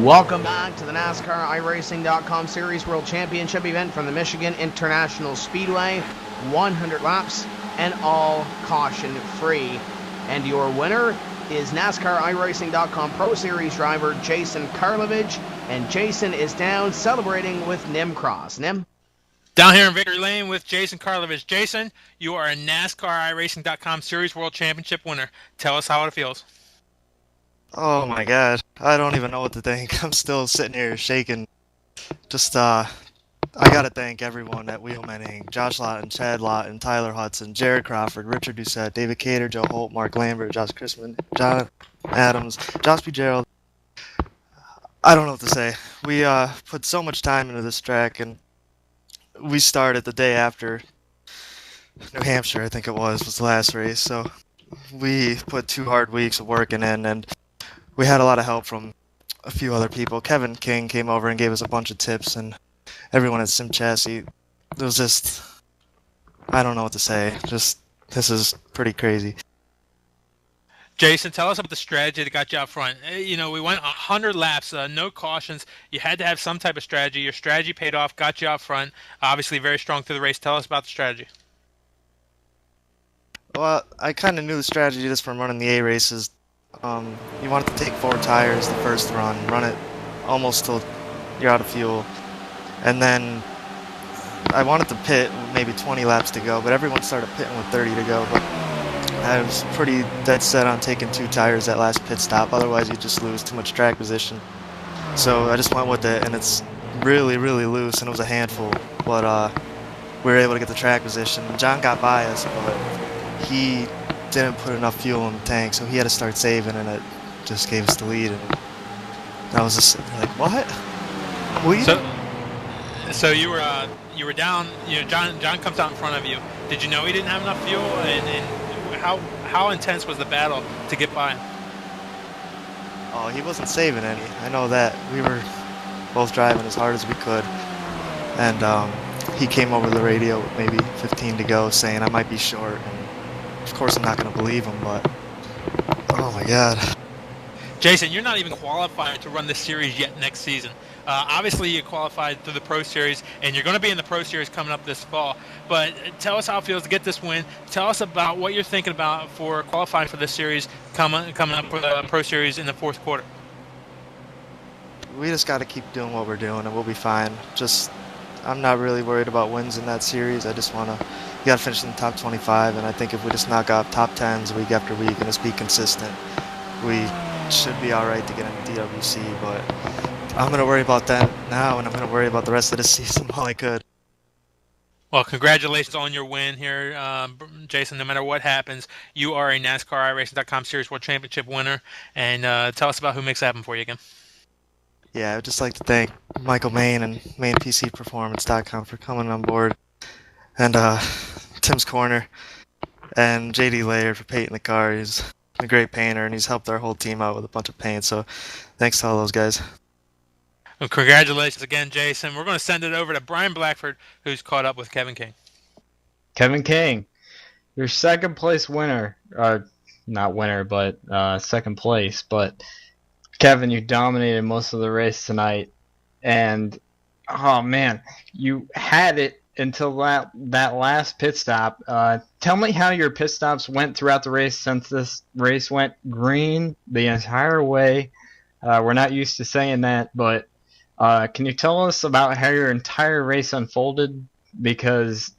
Welcome back to the NASCAR iRacing.com Series World Championship event from the Michigan International Speedway. 100 laps and all caution free. And your winner is NASCAR iRacing.com Pro Series driver Jason Karlovich. And Jason is down celebrating with Nim Cross. Nim? Down here in Victory Lane with Jason Karlovich. Jason, you are a NASCAR iRacing.com Series World Championship winner. Tell us how it feels. Oh my God, I don't even know what to think. I'm still sitting here shaking. Just, I gotta thank everyone at Wheelman Inc. Josh Lawton, Chad Lawton, Tyler Hudson, Jared Crawford, Richard Doucette, David Cater, Joe Holt, Mark Lambert, Josh Chrisman, John Adams, Josh P. Gerald. I don't know what to say. We put so much time into this track, and we started the day after New Hampshire, I think it was the last race. So we put 2 hard weeks of working in, and we had a lot of help from a few other people. Kevin King came over and gave us a bunch of tips, and everyone at Sim Chassis. It was just, I don't know what to say. Just, this is pretty crazy. Jason, tell us about the strategy that got you out front. We went 100 laps, no cautions. You had to have some type of strategy. Your strategy paid off, got you out front. Obviously very strong through the race. Tell us about the strategy. Well, I kind of knew the strategy just from running the A races. You want to take 4 tires the first run it almost till you're out of fuel, and then I wanted to pit with maybe 20 laps to go, but everyone started pitting with 30 to go. But I was pretty dead set on taking 2 tires that last pit stop, otherwise you just lose too much track position. So I just went with it, and it's really, really loose, and it was a handful, but we were able to get the track position. John got by us, but he didn't put enough fuel in the tank, so he had to start saving, and it just gave us the lead. And I was just like, what? So you were down. John comes out in front of you. Did you know he didn't have enough fuel? And how intense was the battle to get by him? Oh, he wasn't saving any. I know that. We were both driving as hard as we could, and he came over the radio with maybe 15 to go, saying I might be short. And of course, I'm not going to believe him, but oh my God. Jason, you're not even qualified to run this series yet next season. Obviously, you qualified through the Pro Series, and you're going to be in the Pro Series coming up this fall. But tell us how it feels to get this win. Tell us about what you're thinking about for qualifying for this series coming up for the Pro Series in the 4th quarter. We just got to keep doing what we're doing, and we'll be fine. I'm not really worried about wins in that series. I just want to. You got to finish in the top 25, and I think if we just knock out top 10s week after week and just be consistent, we should be all right to get into DWC. But I'm going to worry about that now, and I'm going to worry about the rest of the season while I could. Well, congratulations on your win here, Jason. No matter what happens, you are a NASCAR iRacing.com Series World Championship winner. And tell us about who makes it happen for you again. Yeah, I would just like to thank Michael Main and MainPCPerformance.com for coming on board. And Tim's Corner and JD Laird for painting the car. He's a great painter, and he's helped our whole team out with a bunch of paint. So thanks to all those guys. Well, congratulations again, Jason. We're going to send it over to Brian Blackford, who's caught up with Kevin King. Kevin King, your second place winner. Not winner, but second place. But Kevin, you dominated most of the race tonight. And, oh, man, you had it until that last pit stop. Tell me how your pit stops went throughout the race, since this race went green the entire way. We're not used to saying that, but can you tell us about how your entire race unfolded? Because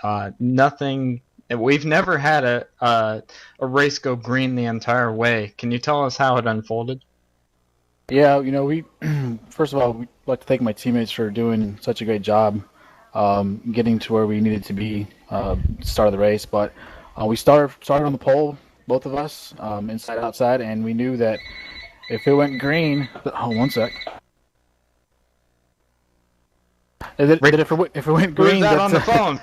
we've never had a race go green the entire way. Can you tell us how it unfolded? Yeah, we first of all, we'd like to thank my teammates for doing such a great job getting to where we needed to be start of the race. But we started on the pole, both of us, inside outside, and we knew that if it went green, one sec. If it went green, who's that on the phone?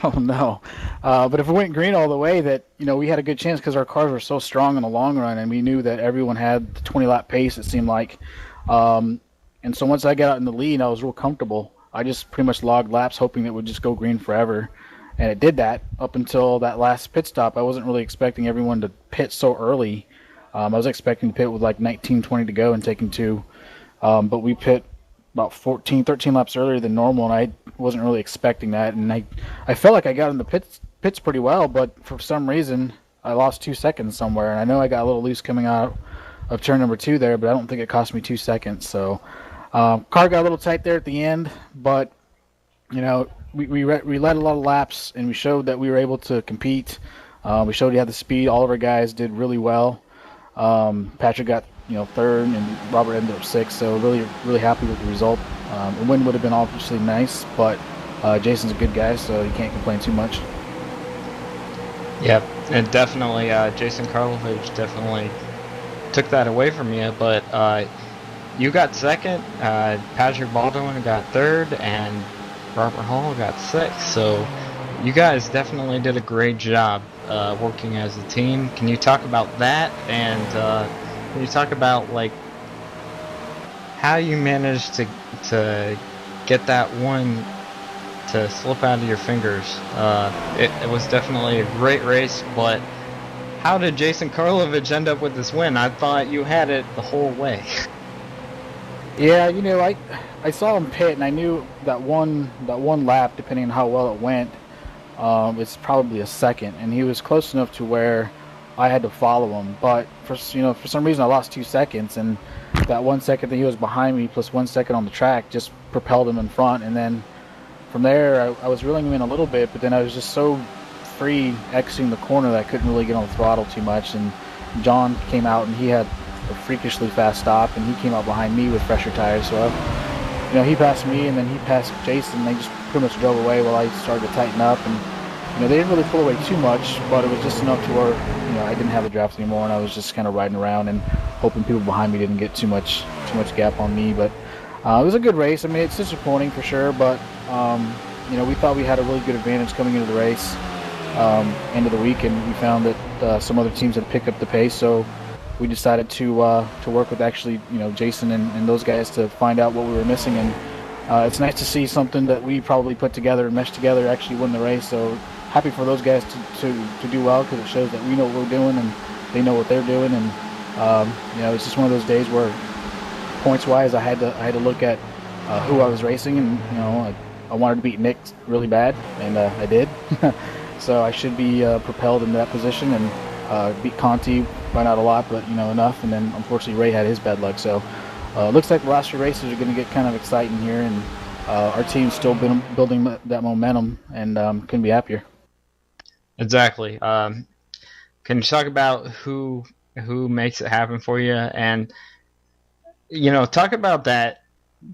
Oh no! But if it went green all the way, that we had a good chance because our cars were so strong in the long run, and we knew that everyone had the 20-lap pace. It seemed like, and so once I got out in the lead, I was real comfortable. I just pretty much logged laps, hoping it would just go green forever, and it did that up until that last pit stop. I wasn't really expecting everyone to pit so early. I was expecting to pit with like 19, 20 to go and taking 2, but we pit about 14, 13 laps earlier than normal, and I wasn't really expecting that. And I felt like I got in the pits pretty well, but for some reason I lost 2 seconds somewhere. And I know I got a little loose coming out of turn number 2 there, but I don't think it cost me 2 seconds. So car got a little tight there at the end, but we led a lot of laps, and we showed that we were able to compete. We showed we had the speed. All of our guys did really well. Patrick got third, and Robert ended up 6th. So really happy with the result. A win would have been obviously nice, but Jason's a good guy, so you can't complain too much. Yep, and definitely Jason Karlovich definitely took that away from you, but you got 2nd, Patrick Baldwin got 3rd, and Robert Hall got 6th, so you guys definitely did a great job working as a team. Can you talk about that, and can you talk about like how you managed to get that one to slip out of your fingers? It was definitely a great race, but how did Jason Karlovich end up with this win? I thought you had it the whole way. Yeah, I saw him pit, and I knew that one lap, depending on how well it went, it's probably a second, and he was close enough to where I had to follow him. But for some reason I lost 2 seconds, and that 1 second that he was behind me plus 1 second on the track just propelled him in front. And then from there I was reeling him in a little bit, but then I was just so free exiting the corner that I couldn't really get on the throttle too much. And John came out, and he had a freakishly fast stop, and he came out behind me with fresher tires. So he passed me, and then he passed Jason. They just pretty much drove away while I started to tighten up, and they didn't really pull away too much, but it was just enough to where I didn't have the draft anymore, and I was just kind of riding around and hoping people behind me didn't get too much gap on me. But it was a good race. I mean, it's disappointing for sure, but we thought we had a really good advantage coming into the race, end of the week, and we found that some other teams had picked up the pace, so we decided to work with actually Jason and those guys to find out what we were missing. And it's nice to see something that we probably put together and meshed together actually win the race. So happy for those guys to do well, because it shows that we know what we're doing and they know what they're doing. And it's just one of those days where points wise I had to look at who I was racing, and I wanted to beat Nick really bad, and I did. So I should be propelled into that position, and beat Conti by not a lot, but enough. And then unfortunately Ray had his bad luck. So looks like the last 3 races are going to get kind of exciting here, and our team's still been building that momentum, and couldn't be happier. Exactly. Can you talk about who makes it happen for you, and talk about that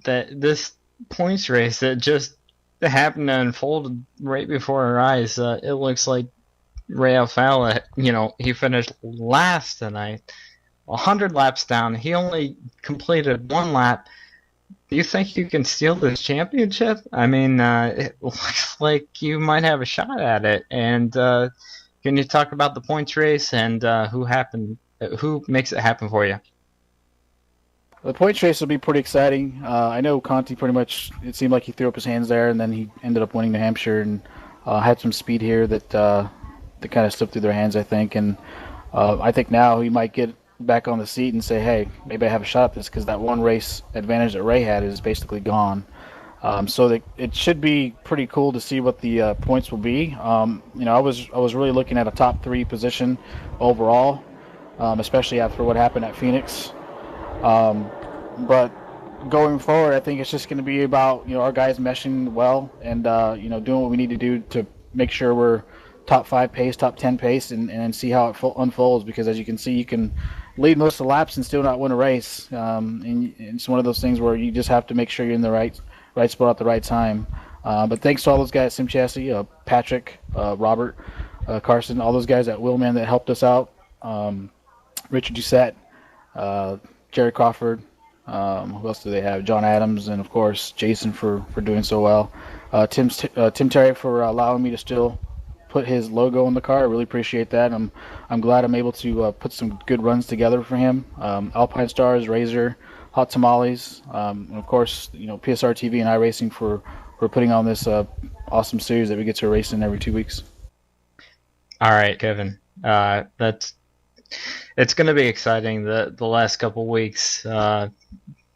this points race that just happened to unfold right before our eyes. It looks like Ray Alfala, he finished last tonight, 100 laps down. He only completed 1 lap. Do you think you can steal this championship? I mean, it looks like you might have a shot at it. And can you talk about the points race and who makes it happen for you? The points race will be pretty exciting. I know Conti pretty much, it seemed like he threw up his hands there, and then he ended up winning New Hampshire, and had some speed here that kind of slipped through their hands, I think. And I think now he might get back on the seat and say, hey, maybe I have a shot at this, because that one race advantage that Ray had is basically gone. So it should be pretty cool to see what the points will be. I was really looking at a top 3 position overall, especially after what happened at Phoenix. But going forward, I think it's just going to be about our guys meshing well, and doing what we need to do to make sure we're top 5 pace, top 10 pace, and see how it unfolds. Because as you can see, you can lead most of the laps and still not win a race. And it's one of those things where you just have to make sure you're in the right spot at the right time. But thanks to all those guys, Sim Chassis, Patrick, Robert, Carson, all those guys at Willman that helped us out. Richard Doucette, Jerry Crawford, who else do they have? John Adams, and of course Jason for doing so well. Tim Terry for allowing me to still put his logo on the car. I really appreciate that. I'm glad I'm able to put some good runs together for him. Alpine Stars, Razor, Hot Tamales, and of course PSR TV and iRacing for putting on this awesome series that we get to race in every 2 weeks. All right, Kevin. That's It's going to be exciting the last couple weeks.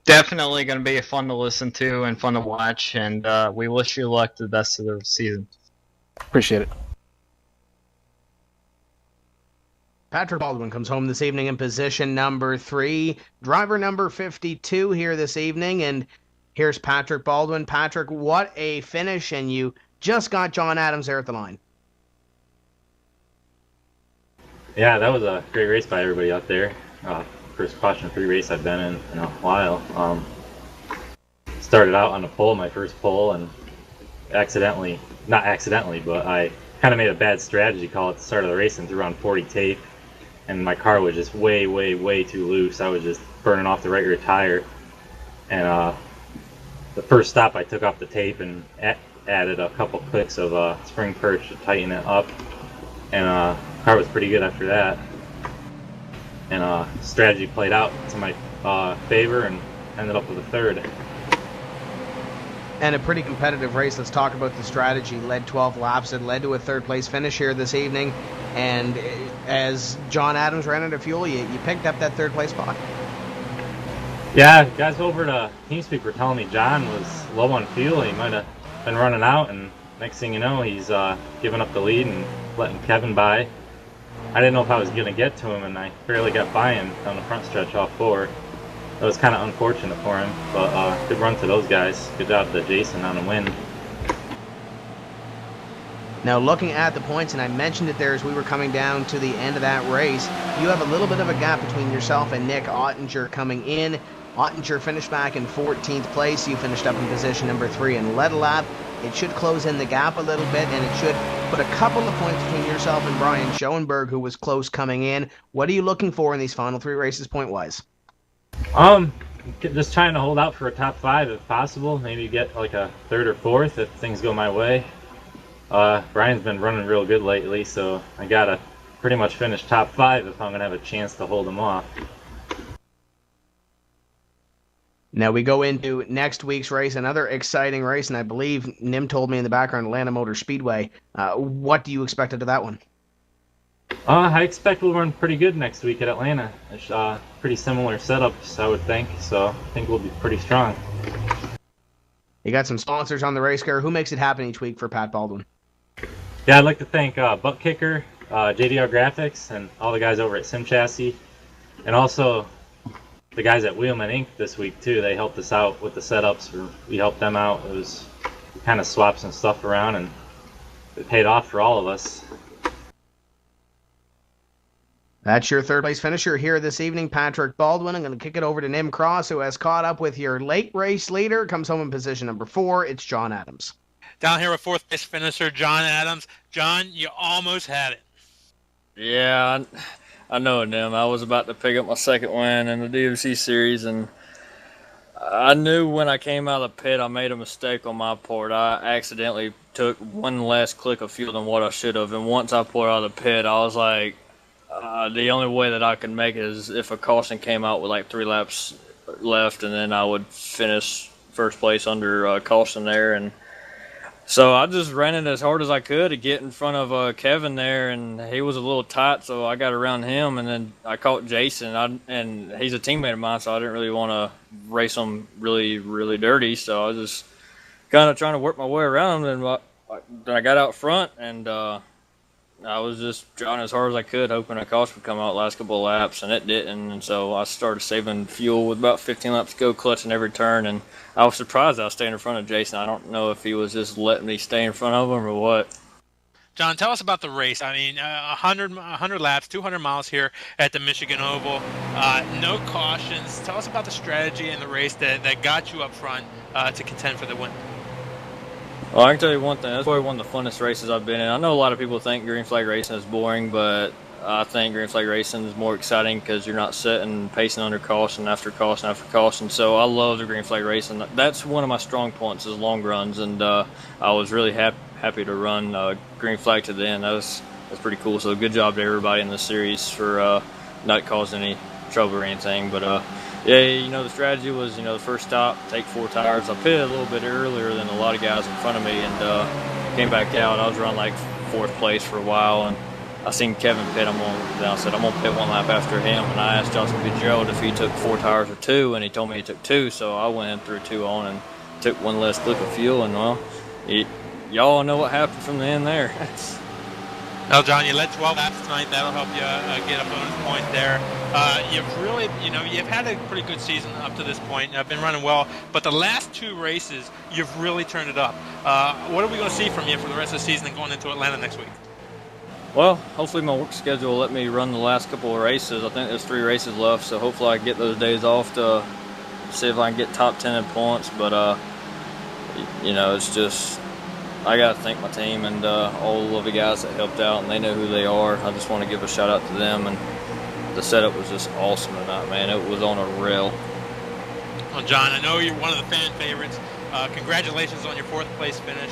Definitely going to be fun to listen to and fun to watch, and we wish you luck the best of the season. Appreciate it. Patrick Baldwin comes home this evening in position number 3. Driver number 52 here this evening, and here's Patrick Baldwin. Patrick, what a finish, and you just got John Adams there at the line. Yeah, that was a great race by everybody out there. First caution-free race I've been in a while. Started out on the pole, my first pole, and not accidentally, but I kind of made a bad strategy call at the start of the race and threw on 40 tape, and my car was just way, way, way too loose. I was just burning off the right rear tire, and the first stop I took off the tape and added a couple clicks of spring perch to tighten it up, and the car was pretty good after that. And strategy played out to my favor and ended up with a third. And a pretty competitive race. Let's talk about the strategy. Led 12 laps. It led to a third-place finish here this evening. And as John Adams ran out of fuel, you picked up that third-place spot. Yeah, guys over to TeamSpeak were telling me John was low on fuel. He might have been running out, and next thing you know, he's giving up the lead and letting Kevin by. I didn't know if I was going to get to him, and I barely got by him down the front stretch off 4. That was kind of unfortunate for him, but good run to those guys. Good job to Jason on a win. Now, looking at the points, and I mentioned it there as we were coming down to the end of that race, you have a little bit of a gap between yourself and Nick Ottinger coming in. Ottinger finished back in 14th place. You finished up in position number 3 and led a lap. It should close in the gap a little bit, and it should put a couple of points between yourself and Brian Schoenberg, who was close coming in. What are you looking for in these final 3 races point-wise? Just trying to hold out for a top 5 if possible. Maybe get like a 3rd or 4th if things go my way. Brian's been running real good lately, so I gotta pretty much finish top 5 if I'm gonna have a chance to hold him off. Now we go into next week's race, another exciting race, and I believe Nim told me in the background, Atlanta Motor Speedway. What do you expect out of that one? I expect we'll run pretty good next week at Atlanta. It's pretty similar setups, I would think, so I think we'll be pretty strong. You got some sponsors on the race car. Who makes it happen each week for Pat Baldwin? Yeah, I'd like to thank Butt Kicker, JDR Graphics, and all the guys over at Sim Chassis, and also the guys at Wheelman Inc. this week too. They helped us out with the setups. We helped them out. We kind of swapped some stuff around, and it paid off for all of us. That's your 3rd place finisher here this evening, Patrick Baldwin. I'm going to kick it over to Nim Cross, who has caught up with your late race leader. Comes home in position number 4. It's John Adams. Down here with 4th place finisher John Adams. John, you almost had it. Yeah, I know it, Nim. I was about to pick up my 2nd win in the DWC series, and I knew when I came out of the pit I made a mistake on my part. I accidentally took one last click of fuel than what I should have, and once I pulled out of the pit, I was like, the only way that I could make it is if a caution came out with like 3 laps left, and then I would finish 1st place under caution there. And so I just ran it as hard as I could to get in front of Kevin there, and he was a little tight, so I got around him, and then I caught Jason, and he's a teammate of mine, so I didn't really want to race him really, really dirty, so I was just kind of trying to work my way around him, and then I got out front, and I was just trying as hard as I could, hoping a caution would come out the last couple of laps, and it didn't. And so I started saving fuel with about 15 laps to go, clutching every turn. And I was surprised I was staying in front of Jason. I don't know if he was just letting me stay in front of him or what. John, tell us about the race. I mean, 100 laps, 200 miles here at the Michigan Oval. No cautions. Tell us about the strategy in the race that got you up front to contend for the win. Well, I can tell you one thing. That's probably one of the funnest races I've been in. I know a lot of people think green flag racing is boring, but I think green flag racing is more exciting because you're not sitting pacing under caution after caution after caution. So I love the green flag racing. That's one of my strong points is long runs, and I was really happy to run green flag to the end. That's pretty cool. So good job to everybody in the series for not causing any trouble or anything. But yeah, the strategy was, the first stop, take 4 tires. I pitted a little bit earlier than a lot of guys in front of me and came back out. I was running like 4th place for a while, and I seen Kevin pit. I said I'm gonna pit one lap after him, and I asked Josh Fitzgerald if he took 4 tires or 2, and he told me he took 2. So I went and threw 2 on and took 1 less clip of fuel, and well, y'all know what happened from the end there. Well, John, you led 12 laps tonight. That'll help you get a bonus point there. You've really, you've had a pretty good season up to this point. You've been running well, but the last 2 races, you've really turned it up. What are we going to see from you for the rest of the season and going into Atlanta next week? Well, hopefully my work schedule will let me run the last couple of races. I think there's 3 races left, so hopefully I can get those days off to see if I can get top 10 in points. But, it's just, I got to thank my team and all of the guys that helped out, and they know who they are. I just want to give a shout out to them, and the setup was just awesome tonight, man. It was on a rail. Well, John, I know you're one of the fan favorites. Congratulations on your 4th place finish.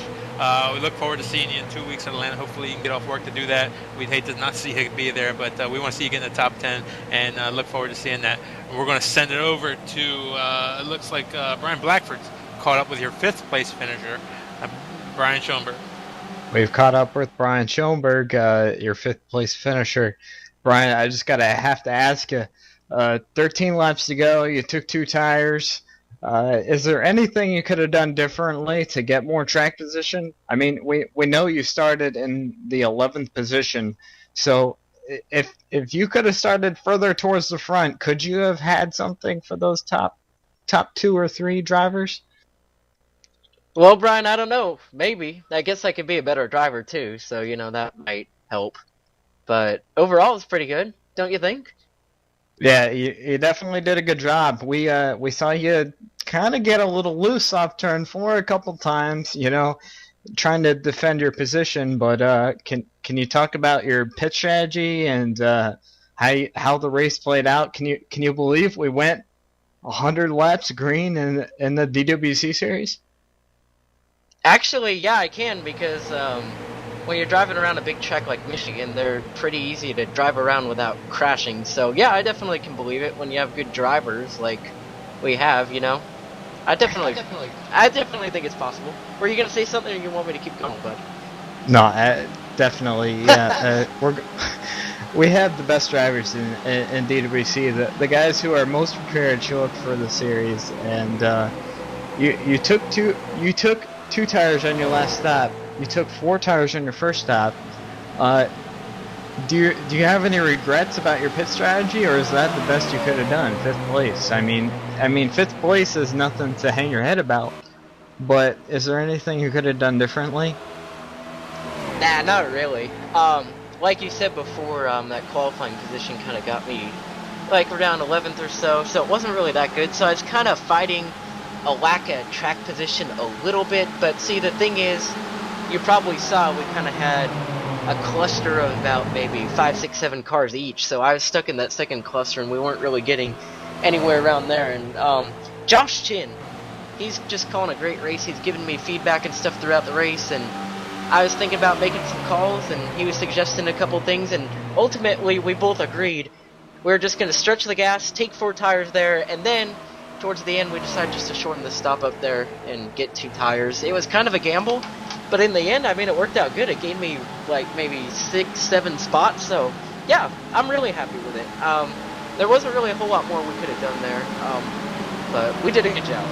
We look forward to seeing you in 2 weeks in Atlanta. Hopefully you can get off work to do that. We'd hate to not see you be there, but we want to see you get in the top 10 and look forward to seeing that. And we're going to send it over to, it looks like Brian Blackford's caught up with your 5th place finisher, Brian Schoenberg. We've caught up with Brian Schoenberg, your 5th place finisher. Brian, I just have to ask you, 13 laps to go, you took 2 tires. Is there anything you could have done differently to get more track position? I mean, we know you started in the 11th position, so if you could have started further towards the front, could you have had something for those top 2 or 3 drivers? Well, Brian, I don't know. Maybe. I guess I could be a better driver, too, so, that might help. But overall, it's pretty good, don't you think? Yeah, you definitely did a good job. We saw you kind of get a little loose off turn 4 a couple times, trying to defend your position. But can you talk about your pit strategy and how the race played out? Can you believe we went 100 laps green in the DWC series? Actually, yeah, I can, because when you're driving around a big track like Michigan, they're pretty easy to drive around without crashing. So, yeah, I definitely can believe it when you have good drivers like we have, I definitely think it's think Were you going to say something, or you want me to keep going, bud? No, definitely, yeah. We have the best drivers in DWC. The guys who are most prepared show up for the series, and you took 2 tires on your last stop. You took 4 tires on your first stop. Do you have any regrets about your pit strategy, or is that the best you could have done? 5th place. I mean, 5th place is nothing to hang your head about. But is there anything you could have done differently? Nah, not really. Like you said before, that qualifying position kind of got me like around 11th or so. So it wasn't really that good. So I was kind of fighting a lack of track position a little bit. But see, the thing is, you probably saw we kind of had a cluster of about maybe 5, 6, 7 cars each, so I was stuck in that second cluster and we weren't really getting anywhere around there. And Josh Chin, he's just calling a great race. He's giving me feedback and stuff throughout the race, and I was thinking about making some calls, and he was suggesting a couple things, and ultimately we both agreed we were just going to stretch the gas, take 4 tires there, and then towards the end we decided just to shorten the stop up there and get 2 tires. It was kind of a gamble, but in the end, I mean, it worked out good. It gave me like maybe 6, 7 spots, so yeah, I'm really happy with it. There wasn't really a whole lot more we could have done there, but we did a good job.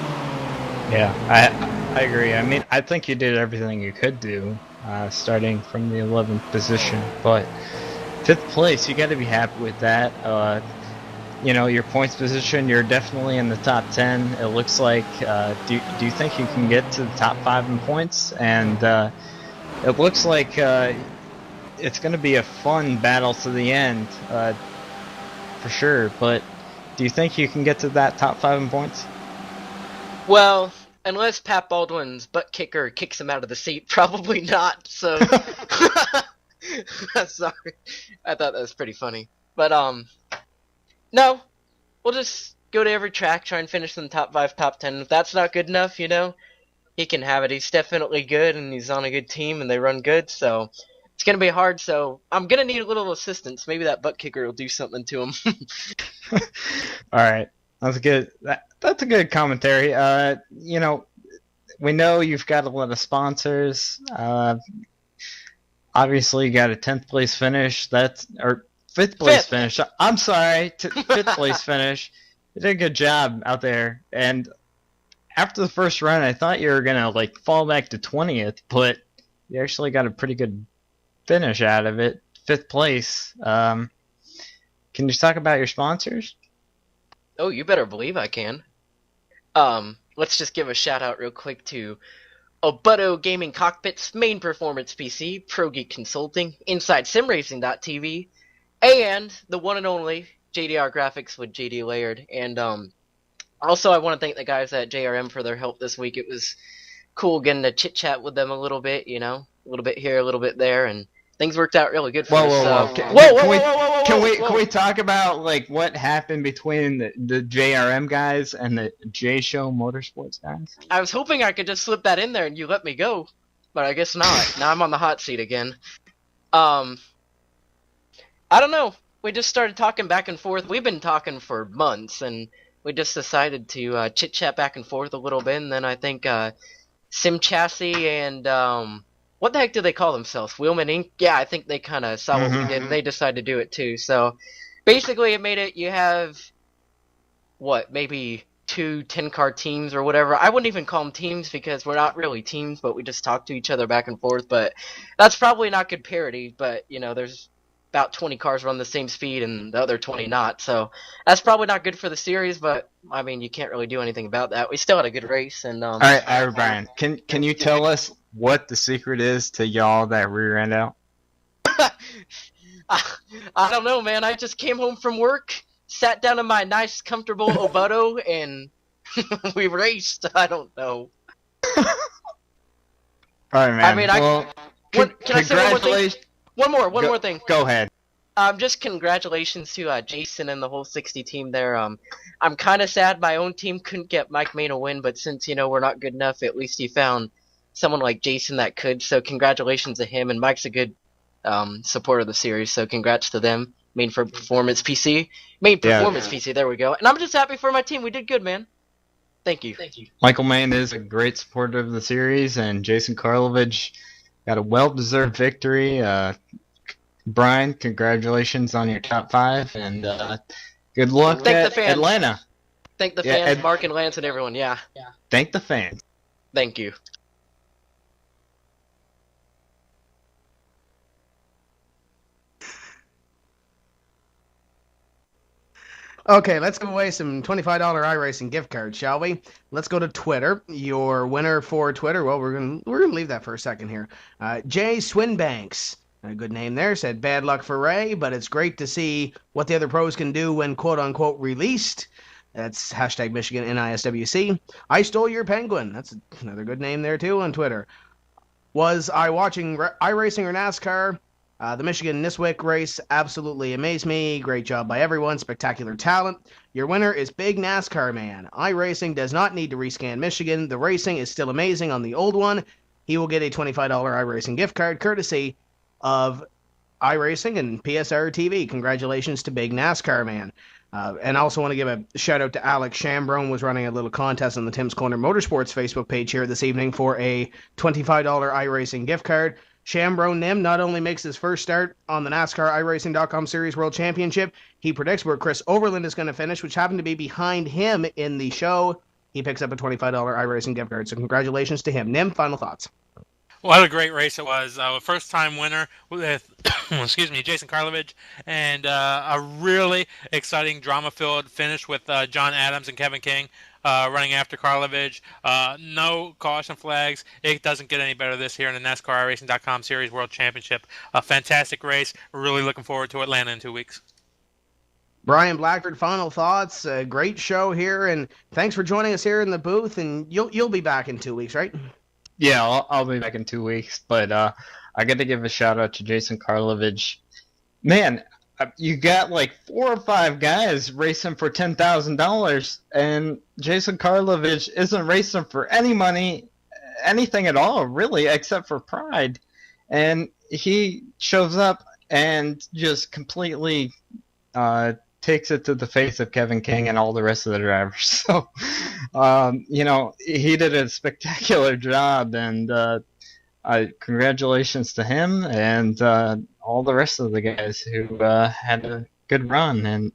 Yeah, I agree. I mean, I think you did everything you could do, starting from the 11th position, but 5th place, you got to be happy with that. Your points position, you're definitely in the top 10. It looks like. Do you think you can get to the top 5 in points? And it looks like it's going to be a fun battle to the end, for sure. But do you think you can get to that top 5 in points? Well, unless Pat Baldwin's butt kicker kicks him out of the seat, probably not. So, sorry, I thought that was pretty funny. But no, we'll just go to every track, try and finish in the top 5, top 10. If that's not good enough, he can have it. He's definitely good, and he's on a good team, and they run good, so it's going to be hard. So I'm going to need a little assistance. Maybe that butt kicker will do something to him. All right. That's good. That's a good commentary. We know you've got a lot of sponsors. obviously you got a 10th place finish. Or 5th place finish. I'm sorry, 5th place finish. You did a good job out there. And after the first run, I thought you were gonna like fall back to 20th, but you actually got a pretty good finish out of it. 5th place. Can you talk about your sponsors? Oh, you better believe I can. Let's just give a shout out real quick to Obuto Gaming Cockpits, Main Performance PC, Pro Geek Consulting, Inside SimRacing.tv, and the one and only JDR Graphics with JD Laird. And also I want to thank the guys at JRM for their help this week. It was cool getting to chit chat with them a little bit, you know, a little bit here, a little bit there, and things worked out really good for us. Can we talk about like what happened between the JRM guys and the J Show Motorsports guys? I was hoping I could just slip that in there and you let me go, but I guess not. Now I'm on the hot seat again. I don't know. We just started talking back and forth. We've been talking for months, and we just decided to chit chat back and forth a little bit. And then I think Sim Chassis and what the heck do they call themselves? Wheelman Inc. Yeah, I think they kind of saw what we did, and they decided to do it too. So basically, it made it. You have what, maybe 2 10-car teams or whatever. I wouldn't even call them teams because we're not really teams, but we just talk to each other back and forth. But that's probably not good parity. But you know, there's about 20 cars run the same speed and the other 20 not. So that's probably not good for the series, but I mean, you can't really do anything about that. We still had a good race. And all right, Brian, can you tell us what the secret is to y'all that rear end out? I don't know, man. I just came home from work, sat down in my nice, comfortable Obuto, and we raced. I don't know. All right, man. I mean, can I say one more thing? One more thing. Go ahead. Just congratulations to Jason and the whole 60 team there. I'm kind of sad my own team couldn't get Mike Main a win, but since, you know, we're not good enough, at least he found someone like Jason that could. So congratulations to him, and Mike's a good supporter of the series, so congrats to them. Main Performance PC. There we go. And I'm just happy for my team. We did good, man. Thank you. Michael Main is a great supporter of the series, and Jason Karlovich got a well-deserved victory. Brian, congratulations on your top 5, and good luck at Atlanta. Thank the fans, Mark and Lance and everyone, yeah. Thank the fans. Thank you. Okay, let's give away some $25 iRacing gift cards, shall we? Let's go to Twitter. Your winner for Twitter, well, we're gonna leave that for a second here. Jay Swinbanks, a good name there, said bad luck for Ray, but it's great to see what the other pros can do when quote-unquote released. That's hashtag Michigan NiSWC. I stole your penguin. That's another good name there too on Twitter. Was I watching iRacing or NASCAR? The Michigan NiSWC race absolutely amazed me. Great job by everyone. Spectacular talent. Your winner is Big NASCAR Man. iRacing does not need to rescan Michigan. The racing is still amazing on the old one. He will get a $25 iRacing gift card courtesy of iRacing and PSR TV. Congratulations to Big NASCAR Man. And I also want to give a shout out to Alex Chambrone, was running a little contest on the Tim's Corner Motorsports Facebook page here this evening for a $25 iRacing gift card. Chambrone Nim not only makes his first start on the NASCAR iRacing.com Series World Championship, he predicts where Chris Overland is going to finish, which happened to be behind him in the show. He picks up a $25 iRacing gift card, so congratulations to him. Nim, final thoughts. What a great race it was. A first-time winner with, Jason Karlovich, and a really exciting drama-filled finish with John Adams and Kevin King running after Karlovich. No caution flags. It doesn't get any better this year in the NASCAR iRacing.com Series World Championship. A fantastic race. We're really looking forward to Atlanta in 2 weeks. Brian Blackford, final thoughts. A great show here, and thanks for joining us here in the booth. And you'll be back in 2 weeks, right? Yeah, I'll be back in 2 weeks, but I got to give a shout out to Jason Karlovich. Man, you got like 4 or 5 guys racing for $10,000, and Jason Karlovich isn't racing for any money, anything at all, really, except for pride. And he shows up and just completely takes it to the face of Kevin King and all the rest of the drivers. So, he did a spectacular job, and congratulations to him and all the rest of the guys who had a good run. And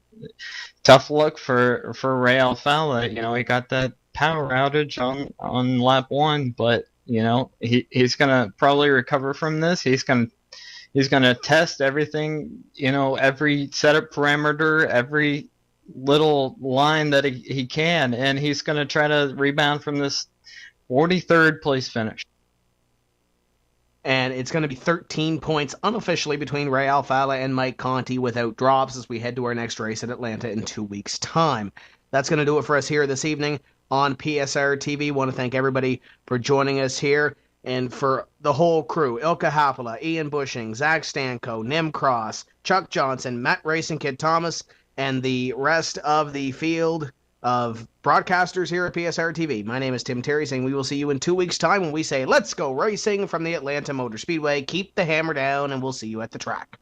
tough luck for Ray Alfala. You know, he got that power outage on lap 1, but you know he's gonna probably recover from this. He's gonna test everything. You know, every setup parameter, every little line that he can, and he's gonna try to rebound from this 43rd place finish. And it's going to be 13 points unofficially between Ray Alfala and Mike Conti without drops as we head to our next race at Atlanta in 2 weeks' time. That's going to do it for us here this evening on PSR TV. Want to thank everybody for joining us here, and for the whole crew: Ilka Happala, Ian Bushing, Zach Stanko, Nim Cross, Chuck Johnson, Matt Racing Kid Thomas, and the rest of the field of broadcasters here at PSR TV. My name is Tim Terry, saying we will see you in 2 weeks' time when we say, let's go racing from the Atlanta Motor Speedway. Keep the hammer down, and we'll see you at the track.